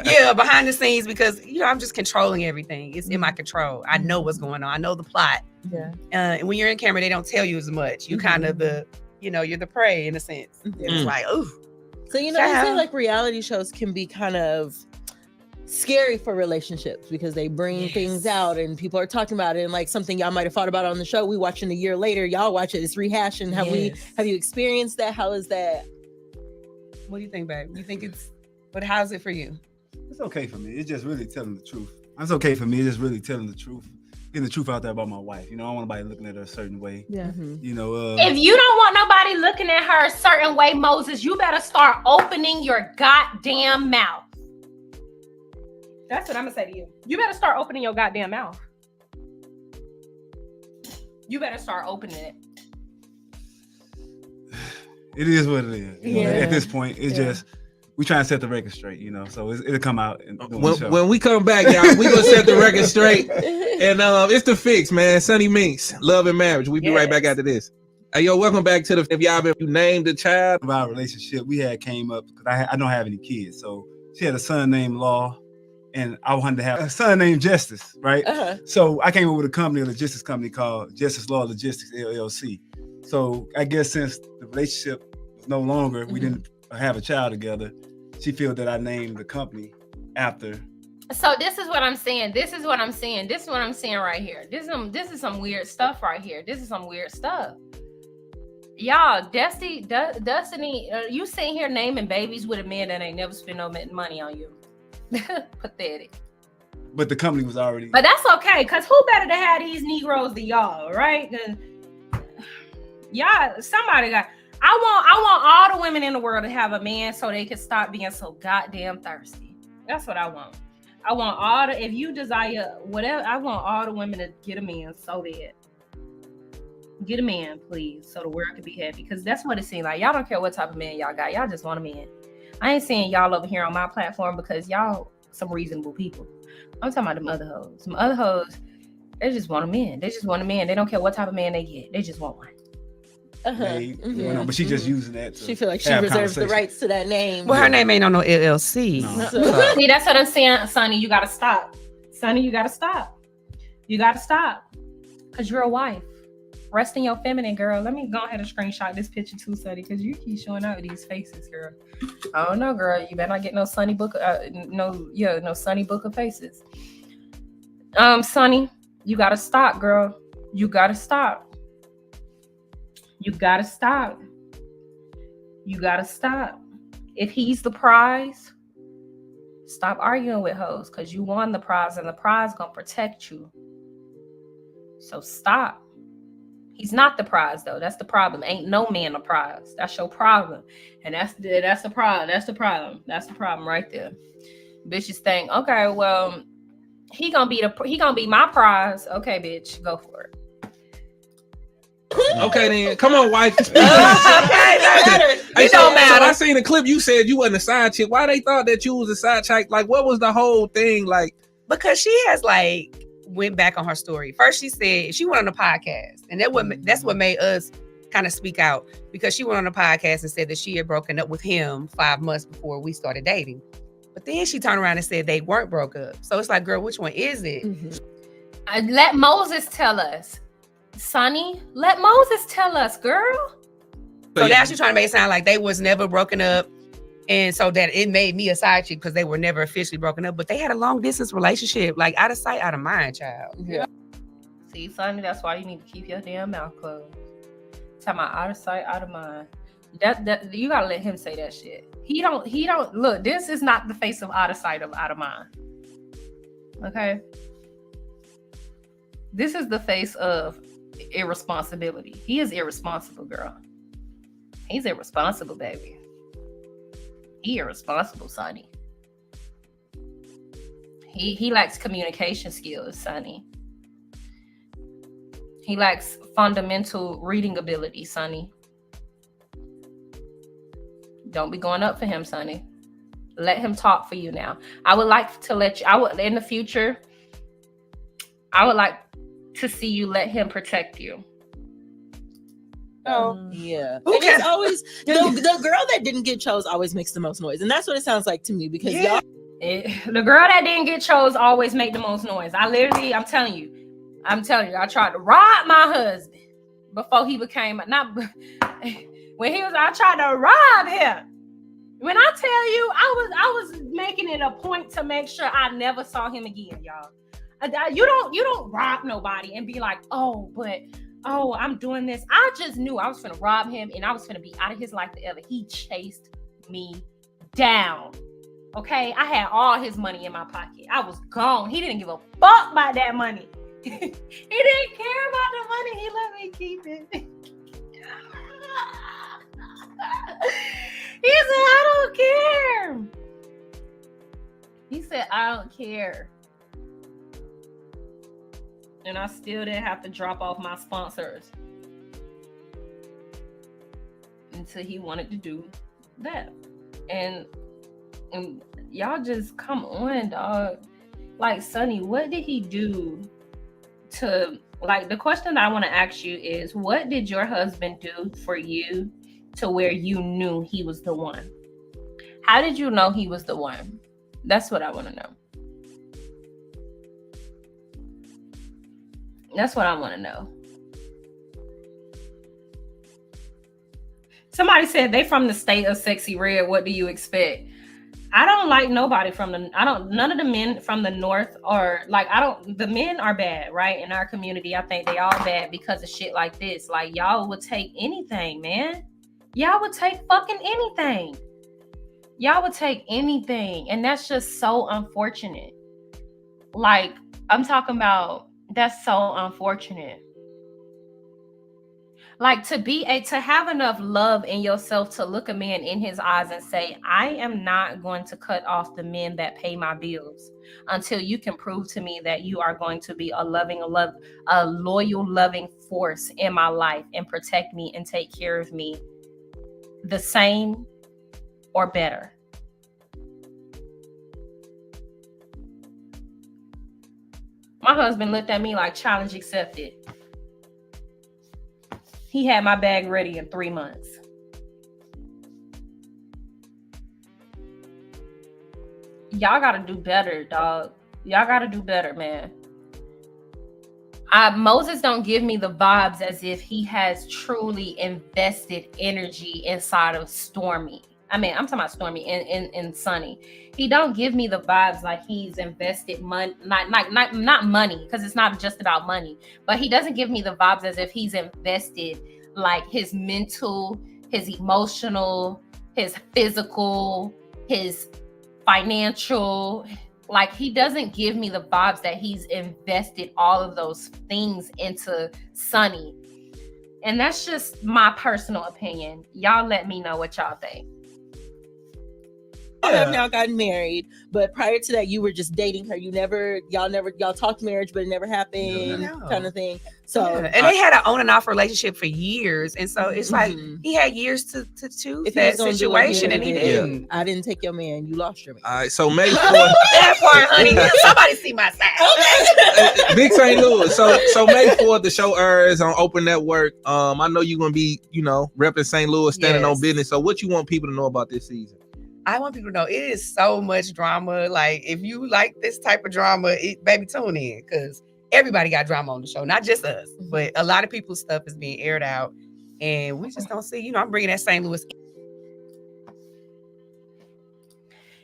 yeah, behind the scenes, because I'm just controlling everything. It's in my control. I know what's going on. I know the plot. Yeah. And when you're in camera, they don't tell you as much. You kind of you're the prey in a sense. It's like, ooh. So I say like reality shows can be kind of scary for relationships because they bring things out and people are talking about it, and like something y'all might have thought about on the show, we watching a year later, y'all watch it, it's rehashing. Have you experienced that? How is that? What do you think, babe? You think but how's it for you? It's okay for me. It's just really telling the truth. It's okay for me. It's just really telling the truth. Getting the truth out there about my wife. I don't want nobody looking at her a certain way. Yeah. If you don't want nobody looking at her a certain way, Moses, you better start opening your goddamn mouth. That's what I'm gonna say to you. You better start opening your goddamn mouth. You better start opening it. It is what it is. At this point, it's just we trying to set the record straight, So it'll come out. When we come back, y'all, we gonna set the record straight. And it's the fix, man. Sunni Minx, Love and Marriage. We be right back after this. Hey, yo, welcome back to if y'all been named the child. Of our relationship, we had came up because I don't have any kids, so she had a son named Law, and I wanted to have a son named Justice, right? So I came up with a logistics company called Justice Law Logistics LLC. So I guess since the relationship was no longer, we didn't have a child together, she felt that I named the company after. So this is what I'm saying. This is what I'm saying right here. This is some weird stuff right here. This is some weird stuff. Y'all, Destiny, you sitting here naming babies with a man that ain't never spent no money on you. Pathetic. But the company was already. But that's okay, because who better to have these Negroes than y'all, right? Y'all, somebody got. I want all the women in the world to have a man so they can stop being so goddamn thirsty. That's what I want. I want all the, if you desire whatever, I want all the women to get a man so bad. Get a man, please, so the world can be happy. Because that's what it seems like. Y'all don't care what type of man y'all got. Y'all just want a man. I ain't seeing y'all over here on my platform because y'all some reasonable people. I'm talking about them other hoes. Some other hoes, they just want a man. They just want a man. They don't care what type of man they get. They just want one. But she just using that. She feel like she reserves the rights to that name. Well, her name ain't on no LLC. No. See, that's what I'm saying, Sunny. You gotta stop. Sunny, you gotta stop. You gotta stop. Cause you're a wife. Rest in your feminine, girl. Let me go ahead and screenshot this picture too, Sunny, because you keep showing out these faces, girl. I don't know, girl. You better not get no Sunny book. No Sunny book of faces. Sunny, you gotta stop, girl. You gotta stop. You gotta stop. You gotta stop. If he's the prize, stop arguing with hoes, because you won the prize, and the prize gonna protect you. So stop. He's not the prize, though. That's the problem. Ain't no man a prize. That's your problem. And that's the problem. That's the problem. That's the problem right there. Bitches think, okay, well, he gonna be my prize. Okay, bitch, go for it. Okay, then come on, wife. It don't matter. So I seen a clip. You said you wasn't a side chick. Why they thought that you was a side chick? Like, what was the whole thing like? Because she has went back on her story. First, she said she went on a podcast, and that's what made us kind of speak out, because she went on a podcast and said that she had broken up with him 5 months before we started dating. But then she turned around and said they weren't broke up. So it's like, girl, which one is it? Mm-hmm. Let Moses tell us. Sunny, let Moses tell us, girl. So now she's trying to make it sound like they was never broken up. And so that it made me a side chick because they were never officially broken up. But they had a long distance relationship, like out of sight, out of mind, child. Yeah. See, Sunny, that's why you need to keep your damn mouth closed. Talking about out of sight, out of mind. That you gotta let him say that shit. He don't look, this is not the face of out of sight, of out of mind. Okay? This is the face of irresponsibility. He is irresponsible, girl. He's irresponsible, baby. He irresponsible, Sunny. He lacks communication skills, Sunny. He lacks fundamental reading ability, Sunny. Don't be going up for him, Sunny. Let him talk for you now. I would like to let you, in the future, I would like to see you let him protect you. Oh yeah, and it's always the girl that didn't get chose always makes the most noise, and that's what it sounds like to me, because y'all. The girl that didn't get chose always make the most noise. I'm telling you, I tried to rob my husband before he became I tried to rob him. When I tell you, I was making it a point to make sure I never saw him again, y'all. You don't rob nobody and be like, oh, I'm doing this. I just knew I was gonna rob him and I was gonna be out of his life forever. He chased me down. Okay, I had all his money in my pocket. I was gone. He didn't give a fuck about that money. He didn't care about the money. He let me keep it. He said, I don't care. He said, I don't care. And I still didn't have to drop off my sponsors until he wanted to do that. And y'all just come on, dog. Like, Sunny, what did he do to, like, the question that I want to ask you is, what did your husband do for you to where you knew he was the one? How did you know he was the one? That's what I want to know. That's what I want to know. Somebody said they from the state of Sexy Red. What do you expect? I don't like nobody none of the men from the north are like, the men are bad, right? In our community, I think they all bad because of shit like this. Like, y'all would take anything, man. Y'all would take fucking anything. Y'all would take anything. And that's just so unfortunate. Like, I'm talking about, that's so unfortunate. Like, to have enough love in yourself to look a man in his eyes and say, I am not going to cut off the men that pay my bills until you can prove to me that you are going to be a loyal, loving force in my life and protect me and take care of me the same or better. My husband looked at me like challenge accepted. He had my bag ready in 3 months. Y'all gotta do better, dog. Y'all gotta do better, man. Moses don't give me the vibes as if he has truly invested energy inside of Stormy. I mean, I'm talking about Stormy and Sunni. He don't give me the vibes like he's invested money, not money, because it's not just about money, but he doesn't give me the vibes as if he's invested like his mental, his emotional, his physical, his financial. Like, he doesn't give me the vibes that he's invested all of those things into Sunni. And that's just my personal opinion. Y'all let me know what y'all think. Y'all have now gotten married, but prior to that, you were just dating her. Y'all talked marriage, but it never happened, kind of thing. So, and they had an on and off relationship for years, and so it's like he had years to choose that situation, and he didn't. I didn't take your man. You lost your man. All right, so May 4th. That part, honey. Somebody see my side. Big St. Louis. So May 4th, the show airs on Open Network. I know you're gonna be, repping St. Louis, standing on business. So what you want people to know about this season? I want people to know it is so much drama. Like, if you like this type of drama, baby, tune in, because everybody got drama on the show, not just us, but a lot of people's stuff is being aired out, and we just don't see. I'm bringing that St. Louis.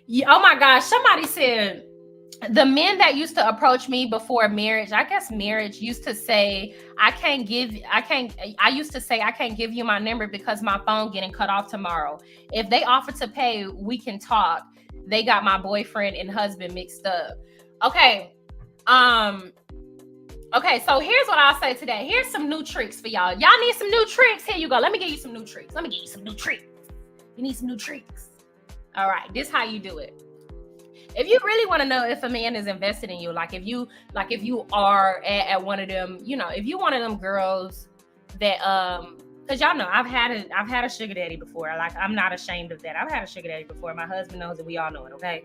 Yeah, oh my gosh! Somebody said the men that used to approach me before marriage, I guess marriage, used to say, I used to say I can't give you my number because my phone getting cut off tomorrow. If they offer to pay, we can talk. They got my boyfriend and husband mixed up. Okay. Okay, so here's what I'll say today. Here's some new tricks for y'all. Y'all need some new tricks? Here you go. Let me give you some new tricks. You need some new tricks. All right, this is how you do it. If you really want to know if a man is invested in you, like if you are at one of them, if you one of them girls that because y'all know I've had a sugar daddy before. Like, I'm not ashamed of that. I've had a sugar daddy before. My husband knows it. We all know it, okay?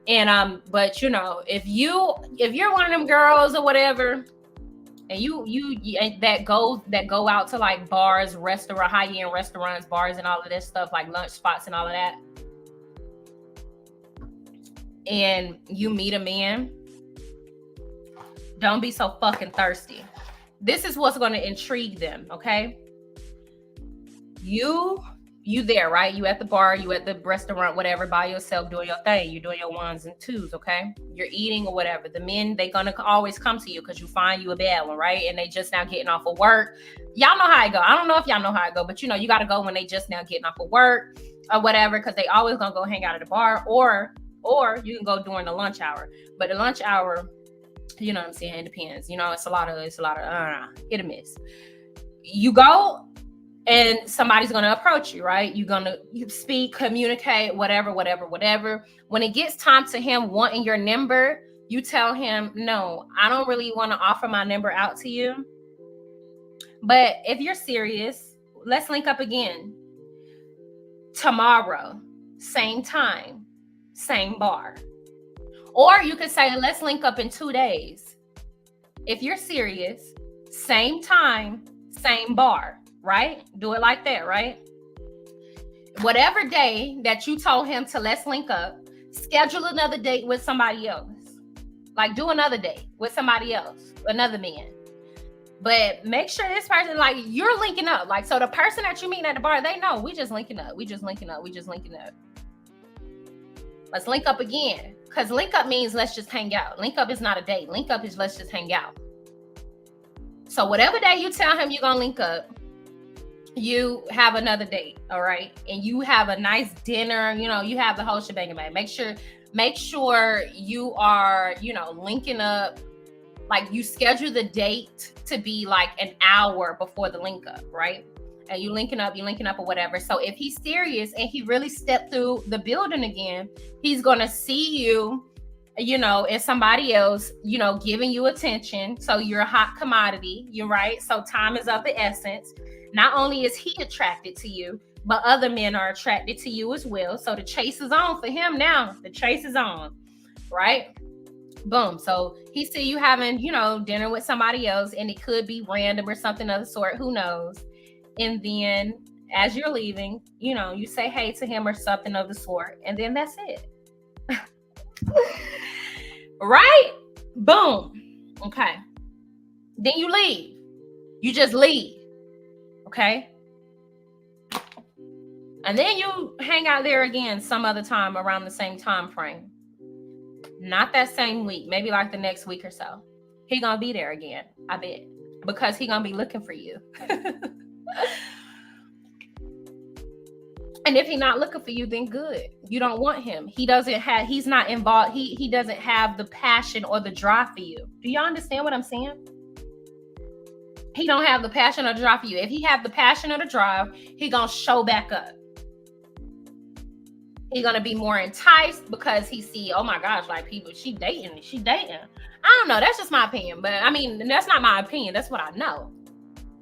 And but if you're one of them girls or whatever, and you that go out to like bars, high-end restaurants, bars, and all of this stuff, like lunch spots and all of that, and you meet a man, don't be so fucking thirsty. This is what's going to intrigue them, okay? You there, right? You at the bar, you at the restaurant, whatever, by yourself, doing your thing. You're doing your ones and twos, okay? You're eating or whatever. The men, they gonna always come to you because you find you a bad one, right? And they just now getting off of work. Y'all know how it go. I don't know if y'all know how it go, but you got to go when they just now getting off of work or whatever, because they always gonna go hang out at the bar, or you can go during the lunch hour. But the lunch hour, you know what I'm saying, it depends. It's a lot of hit or miss. You go and somebody's going to approach you, right? You speak, communicate, whatever. When it gets time to him wanting your number, you tell him, no, I don't really want to offer my number out to you. But if you're serious, let's link up again. Tomorrow, same time, same bar. Or you could say, let's link up in 2 days. If you're serious, same time, same bar, right? Do it like that, right? Whatever day that you told him to let's link up, schedule another date with somebody else. Like, do another date with somebody else, another man. But make sure this person, like, you're linking up. Like, so the person that you meet at the bar, they know we just linking up. Let's link up again. Because link up means let's just hang out. Link up is not a date. Link up is let's just hang out. So whatever day you tell him you're going to link up, you have another date, all right? And you have a nice dinner, you know, you have the whole shebang. Make sure you are, you know, linking up. Like you schedule the date to be like an hour before the link up, right? And you linking up or whatever. So if he's serious and he really stepped through the building again, he's going to see you, you know, and somebody else, you know, giving you attention. So you're a hot commodity, you're right. So time is of the essence. Not only is he attracted to you, but other men are attracted to you as well. So the chase is on for him now. The chase is on, right? Boom. So he see you having, you know, dinner with somebody else, and it could be random or something of the sort. Who knows? And then as you're leaving, you know, you say hey to him or something of the sort, and then that's it. Right? Boom. Okay. Then you leave. You just leave. Okay. And then you hang out there again some other time around the same time frame. Not that same week, maybe like the next week or so. He gonna be there again, I bet. Because he gonna be looking for you. And if he's not looking for you, then good. You don't want him. He's not involved. He doesn't have the passion or the drive for you. Do y'all understand what I'm saying? He don't have the passion or the drive for you. If he have the passion or the drive, he gonna show back up. He's gonna be more enticed because he see, oh my gosh, like people, she dating. I don't know. That's just my opinion. But I mean, that's not my opinion. That's what I know.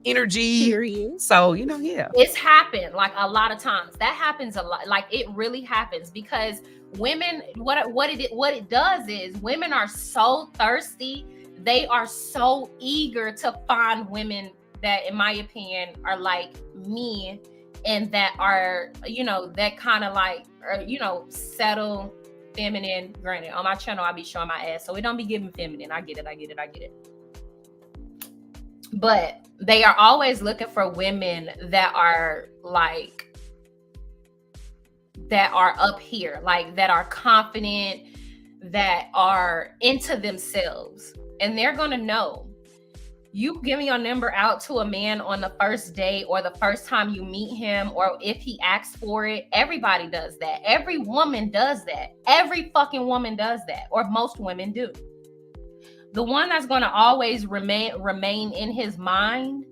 Energy. Period. So, you know, yeah. It's happened like a lot of times. That happens a lot. Like it really happens because women, what it does is women are so thirsty. They are so eager to find women that, in my opinion, are like me and that are, you know, that kind of like, or, you know, settle, feminine. Granted, on my channel, I be showing my ass, so it don't be giving feminine. I get it. But they are always looking for women that are like, that are up here, like that are confident, that are into themselves. And they're going to know. You giving your number out to a man on the first date or the first time you meet him, or if he asks for it, everybody does that. Every woman does that. Every fucking woman does that, or most women do. The one that's going to always remain in his mind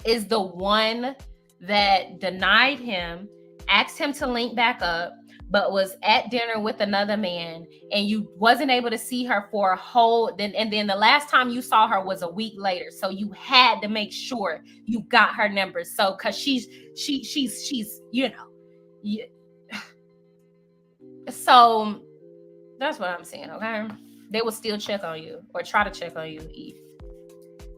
is the one that denied him, asked him to link back up, but was at dinner with another man, and you wasn't able to see her for a whole, and then the last time you saw her was a week later. So you had to make sure you got her number. So, cause she's, you know, so that's what I'm saying. Okay. They will still check on you or try to check on you if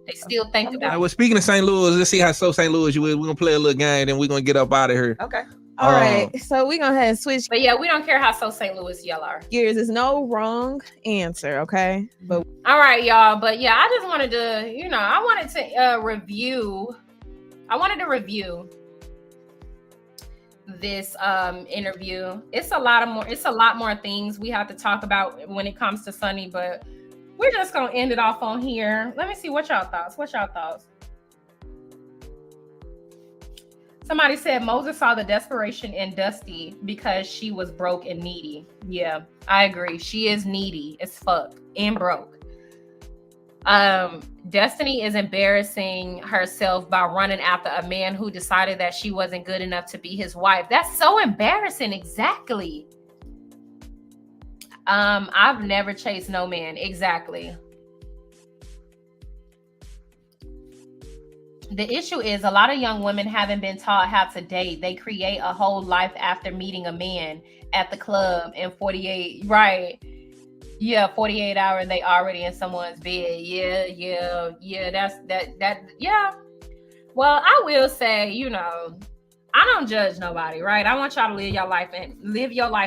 they still think about it. Well, speaking of St. Louis, let's see how St. Louis you is. We're gonna play a little game, then we're gonna get up out of here. Okay. All right. So we're gonna have to switch. But yeah, we don't care how St. Louis y'all are. Gears. There's no wrong answer, okay? But all right, y'all. But yeah, I just wanted to, you know, I wanted to review this interview. It's a lot more things we have to talk about when it comes to Sunni, but we're just gonna end it off on here. Let me see what y'all thoughts. Somebody said Moses saw the desperation in Dusty because she was broke and needy. Yeah, I agree. She is needy as fuck and broke. Destiny is embarrassing herself by running after a man who decided that she wasn't good enough to be his wife. That's so embarrassing. Exactly. I've never chased no man. Exactly. The issue is a lot of young women haven't been taught how to date. They create a whole life after meeting a man at the club in 48, right? Yeah, 48 hours and they already in someone's bed. Yeah. Yeah. Well, I will say, you know, I don't judge nobody, right? I want y'all to live your life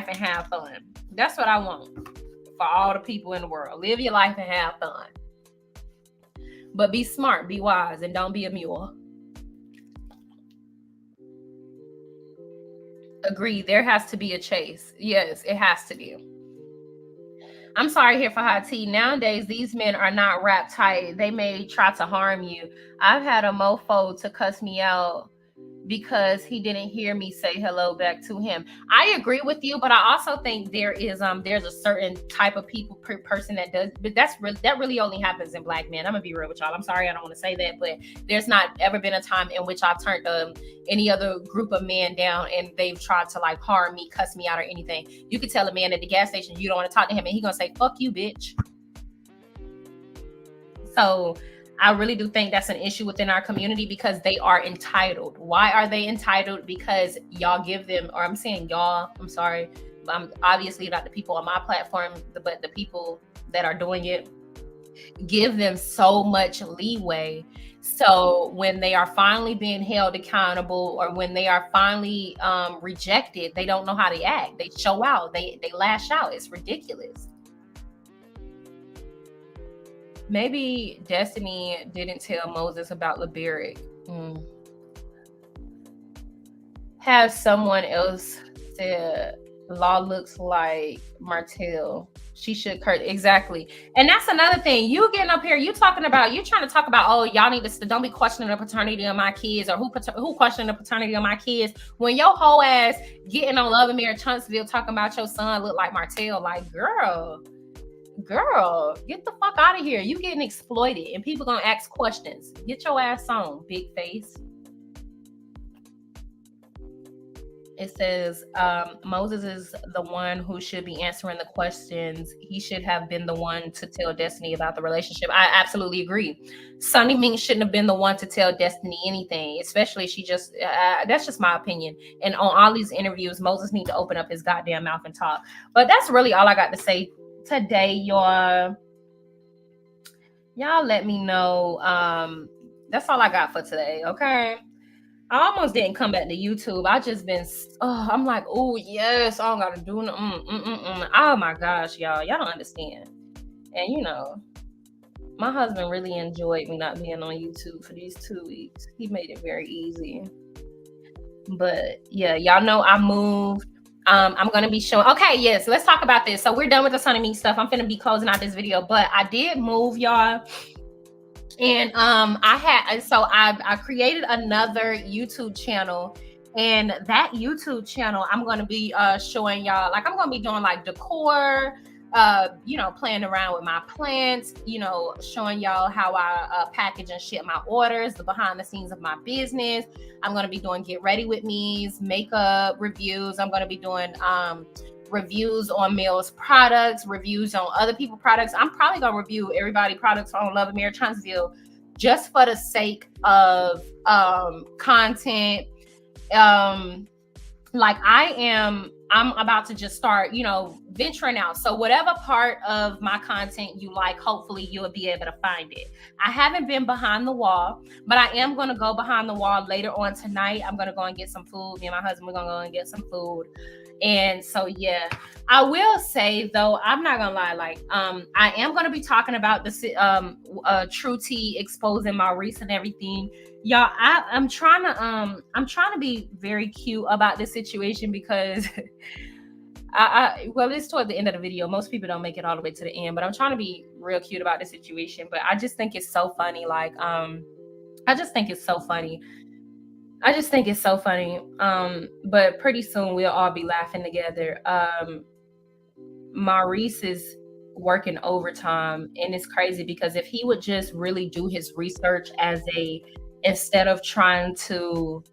and have fun. That's what I want for all the people in the world. Live your life and have fun. But be smart, be wise, and don't be a mule. Agree. There has to be a chase. Yes, it has to be. I'm sorry here for hot tea. Nowadays, these men are not wrapped tight. They may try to harm you. I've had a mofo to cuss me out because he didn't hear me say hello back to him. I agree with you, but I also think there's a certain type of person that does, but that really only happens in black men. I'm gonna be real with y'all. I'm sorry, I don't want to say that, but there's not ever been a time in which I've turned any other group of men down and they've tried to like harm me, cuss me out, or anything. You could tell a man at the gas station you don't want to talk to him, and he's gonna say, "Fuck you, bitch." So I really do think that's an issue within our community because they are entitled. Why are they entitled? Because y'all give them, or I'm saying y'all, I'm sorry, I'm obviously not the people on my platform, but the people that are doing it, give them so much leeway. So when they are finally being held accountable, or when they are finally rejected, they don't know how to act. They show out, they lash out. It's ridiculous. Maybe Destiny didn't tell Moses about Liberic. Have someone else said Law looks like Martell. She should curse. Exactly. And that's another thing. You getting up here, you trying to talk about, oh, y'all need to don't be questioning the paternity of my kids, or who questioning the paternity of my kids, when your whole ass getting on Love and Marriage Huntsville talking about your son look like Martell. Like, girl, get the fuck out of here. You getting exploited and people gonna ask questions. Get your ass on, big face. It says Moses is the one who should be answering the questions. He should have been the one to tell Destiny about the relationship. I absolutely agree. Sunni Minx shouldn't have been the one to tell Destiny anything, especially she just, that's just my opinion. And on all these interviews, Moses needs to open up his goddamn mouth and talk. But that's really all I got to say today, y'all. Y'all let me know. That's all I got for today, okay? I almost didn't come back to YouTube. I just been, I'm like, oh yes, I don't gotta do no, oh my gosh, y'all don't understand. And you know, my husband really enjoyed me not being on YouTube for these 2 weeks. He made it very easy. But yeah, y'all know I moved. I'm gonna be showing. Okay, yes, let's talk about this. So we're done with the Sunni Minx stuff. I'm gonna be closing out this video, but I did move, y'all. And I created another YouTube channel, and that YouTube channel I'm going to be showing y'all, like I'm going to be doing like decor, playing around with my plants, showing y'all how I package and ship my orders, the behind the scenes of my business. I'm going to be doing get ready with me's, makeup reviews. I'm going to be doing reviews on Mills products, reviews on other people's products. I'm probably gonna review everybody's products on Love and Marriage Huntsville just for the sake of content. Like I'm about to just start, venturing out. So whatever part of my content you like, hopefully you'll be able to find it. I haven't been behind the wall, but I am going to go behind the wall later on tonight. I'm going to go and get some food. Me and my husband, we're going to go and get some food. And so, yeah, I will say though, I'm not gonna lie, like, I am gonna be talking about the True Tea exposing Maurice and everything. Y'all, I'm trying to be very cute about this situation because well, it's toward the end of the video. Most people don't make it all the way to the end, but I'm trying to be real cute about this situation. But I just think it's so funny. Like, I just think it's so funny. But pretty soon we'll all be laughing together. Maurice is working overtime, and it's crazy because if he would just really do his research instead of trying to,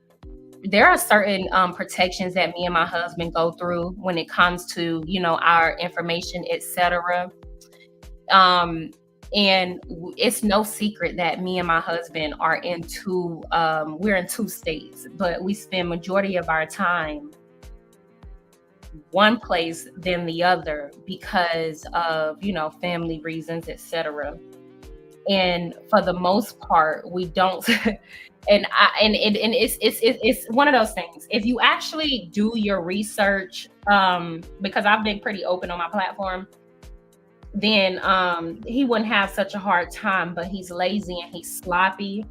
there are certain protections that me and my husband go through when it comes to, our information, etc. And it's no secret that me and my husband are we're in two states, but we spend majority of our time one place than the other because of, family reasons, etc. And for the most part, we don't. and it's one of those things. If you actually do your research, because I've been pretty open on my platform, then he wouldn't have such a hard time, but he's lazy and he's sloppy.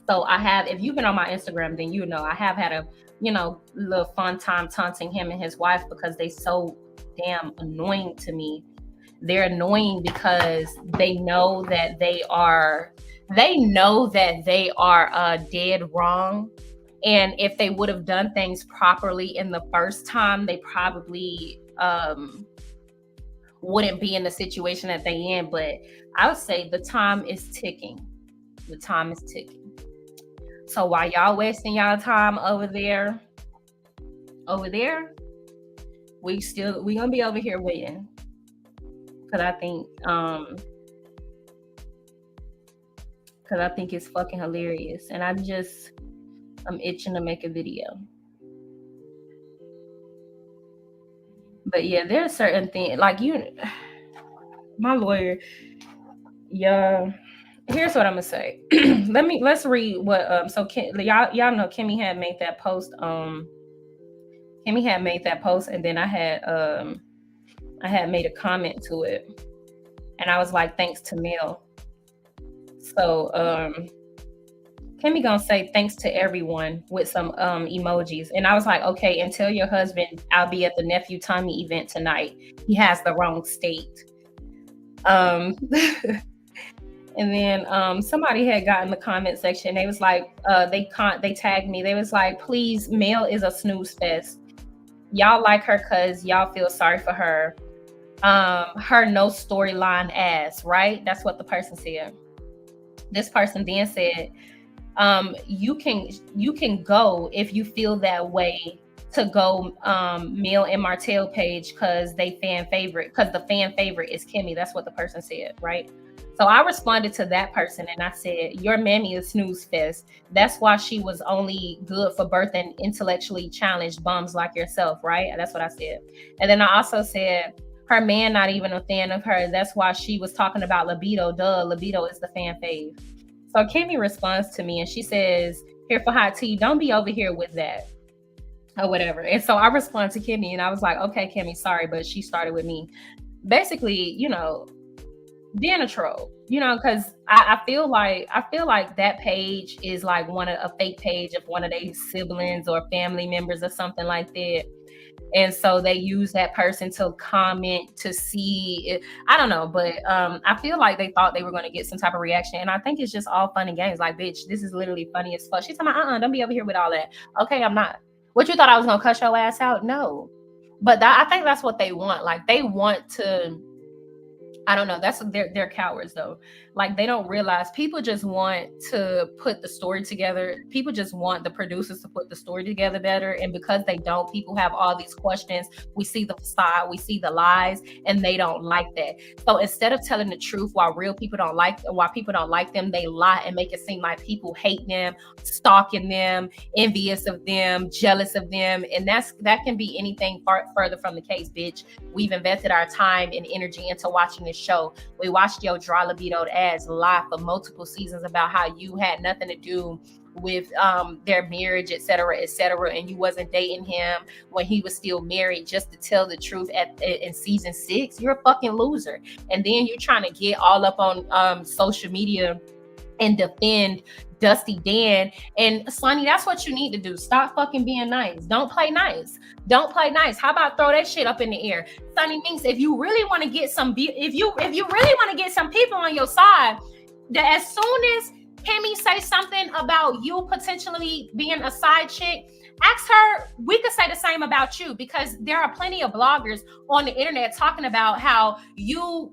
So if you've been on my Instagram, then I have had little fun time taunting him and his wife because they so damn annoying to me. They're annoying because they know that they are dead wrong. And if they would have done things properly in the first time, they probably wouldn't be in the situation that they in. But I would say the time is ticking. The time is ticking. So while y'all wasting y'all time over there, we gonna be over here waiting. Cause I think it's fucking hilarious, and I'm itching to make a video. But yeah, there's certain things like my lawyer. Yeah, here's what I'm gonna say. Let's read what so y'all know Kimmy had made that post. Kimmy had made that post, and then I had made a comment to it, and I was like, thanks to Mel. So Kimmy gonna say thanks to everyone with some emojis, and I was like, okay, and tell your husband I'll be at the nephew Tommy event tonight. He has the wrong state. And then somebody had got in the comment section. They was like, they tagged me. They was like, please, Mel is a snooze fest. Y'all like her because y'all feel sorry for her. Her no storyline ass, right? That's what the person said. This person then said, you can go if you feel that way to go Mel and Martell page because the fan favorite is Kimmy. That's what the person said, right? So I responded to that person and I said, your mammy is snooze fest. That's why she was only good for birthing intellectually challenged bums like yourself, right? That's what I said. And then I also said, her man not even a fan of her. That's why she was talking about libido. Duh, libido is the fan fave. So Kimmy responds to me and she says, here for hot tea, don't be over here with that or whatever. And so I respond to Kimmy and I was like, okay, Kimmy, sorry, but she started with me. Basically, being a troll, because I feel like that page is like a fake page of one of their siblings or family members or something like that. And so they use that person to comment to see it. I don't know, but I feel like they thought they were going to get some type of reaction. And I think it's just all fun and games. Like, bitch, this is literally funny as fuck. She's talking about, don't be over here with all that. Okay, I'm not. What, you thought I was going to cuss your ass out? No. But I think that's what they want. Like, they want to, I don't know. They're cowards though. Like, they don't realize people just want to put the story together. People just want the producers to put the story together better. And because they don't, people have all these questions. We see the facade, we see the lies, and they don't like that. So instead of telling the truth, why people don't like them, they lie and make it seem like people hate them, stalking them, envious of them, jealous of them. And that can be anything further from the case, bitch. We've invested our time and energy into watching this show. We watched your dry libidoed ass lie for multiple seasons about how you had nothing to do with their marriage, et cetera, and you wasn't dating him when he was still married, just to tell the truth in season 6. You're a fucking loser. And then you're trying to get all up on social media and defend Dusty Dan and Sunni. That's what you need to do. Stop fucking being nice. Don't play nice. How about throw that shit up in the air? Sunni Minx, if you really want to get some if you really want to get some people on your side, that as soon as Kimmy say something about you potentially being a side chick, ask her. We could say the same about you, because there are plenty of bloggers on the internet talking about how you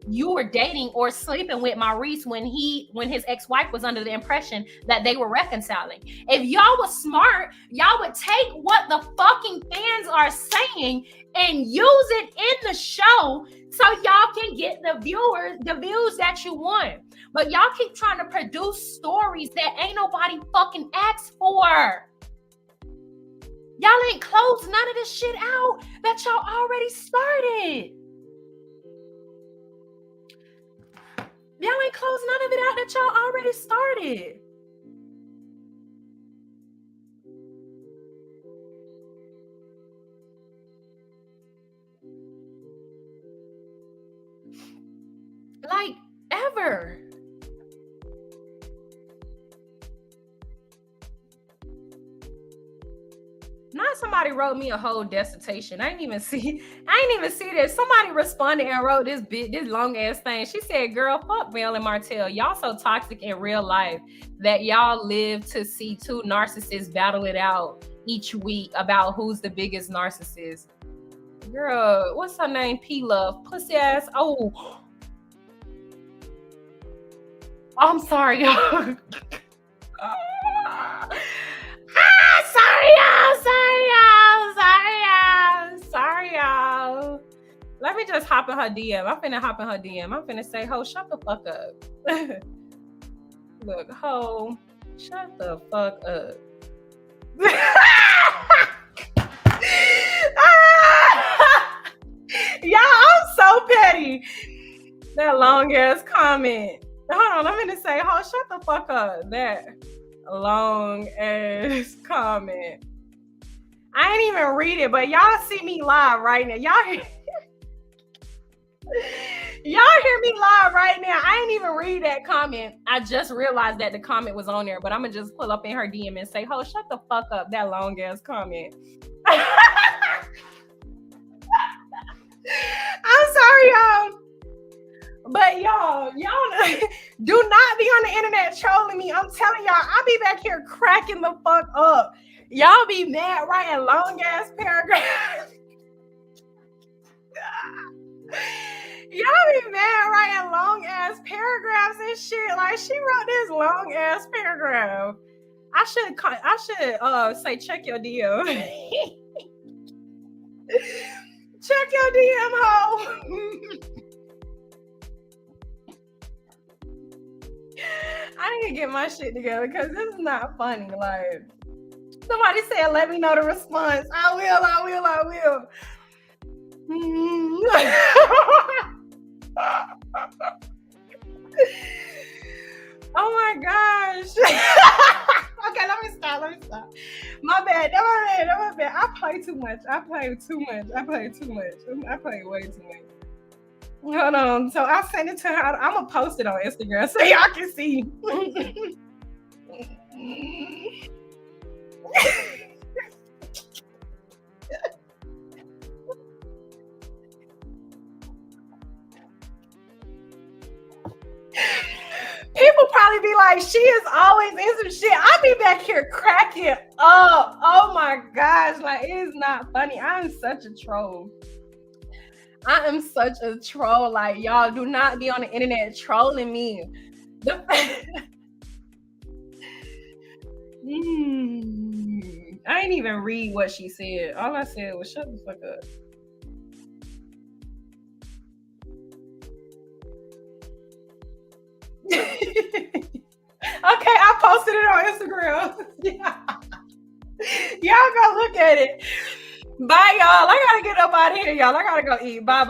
you were dating or sleeping with Maurice when his ex-wife was under the impression that they were reconciling. If y'all was smart, y'all would take what the fucking fans are saying and use it in the show so y'all can get the views that you want. But y'all keep trying to produce stories that ain't nobody fucking asked for. Y'all ain't closed none of this shit out that y'all already started. Y'all ain't closed none of it out that y'all already started. Like, ever. Now somebody wrote me a whole dissertation. I didn't even see this. Somebody responded and wrote this long ass thing. She said, "Girl, fuck Mel and Martell. Y'all so toxic in real life that y'all live to see two narcissists battle it out each week about who's the biggest narcissist." Girl, what's her name? P Love, pussy ass. Oh, I'm sorry, y'all. Sorry, y'all. Let me just hop in her DM. I'm finna hop in her DM. I'm finna say, ho, shut the fuck up. Look, ho, shut the fuck up. Y'all, I'm so petty. That long ass comment. Hold on, I'm gonna say, ho, shut the fuck up. That long ass comment. I ain't even read it, but y'all see me live right now. Y'all hear me live right now. I ain't even read that comment. I just realized that the comment was on there, but I'm gonna just pull up in her DM and say, ho, shut the fuck up, that long ass comment. I'm sorry, y'all. But y'all do not be on the internet trolling me. I'm telling y'all, I'll be back here cracking the fuck up. Y'all be mad writing long ass paragraphs. Y'all be mad writing long ass paragraphs and shit. Like, she wrote this long ass paragraph. I should say check your DM. Check your DM, ho. I need to get my shit together because this is not funny. Like, somebody said, let me know the response. I will. Oh my gosh. Okay, let me stop. My bad. I play too much. I play way too much. Hold on. So I sent it to her. I'm gonna post it on Instagram so y'all can see. People probably be like, she is always in some shit. I be back here cracking up. Oh my gosh. Like, it is not funny. I am such a troll. Like, y'all do not be on the internet trolling me. I ain't even read what she said. All I said was shut the fuck up. Okay, I posted it on Instagram. Yeah. Y'all go look at it. Bye, y'all. I gotta get up out of here, y'all. I gotta go eat. Bye.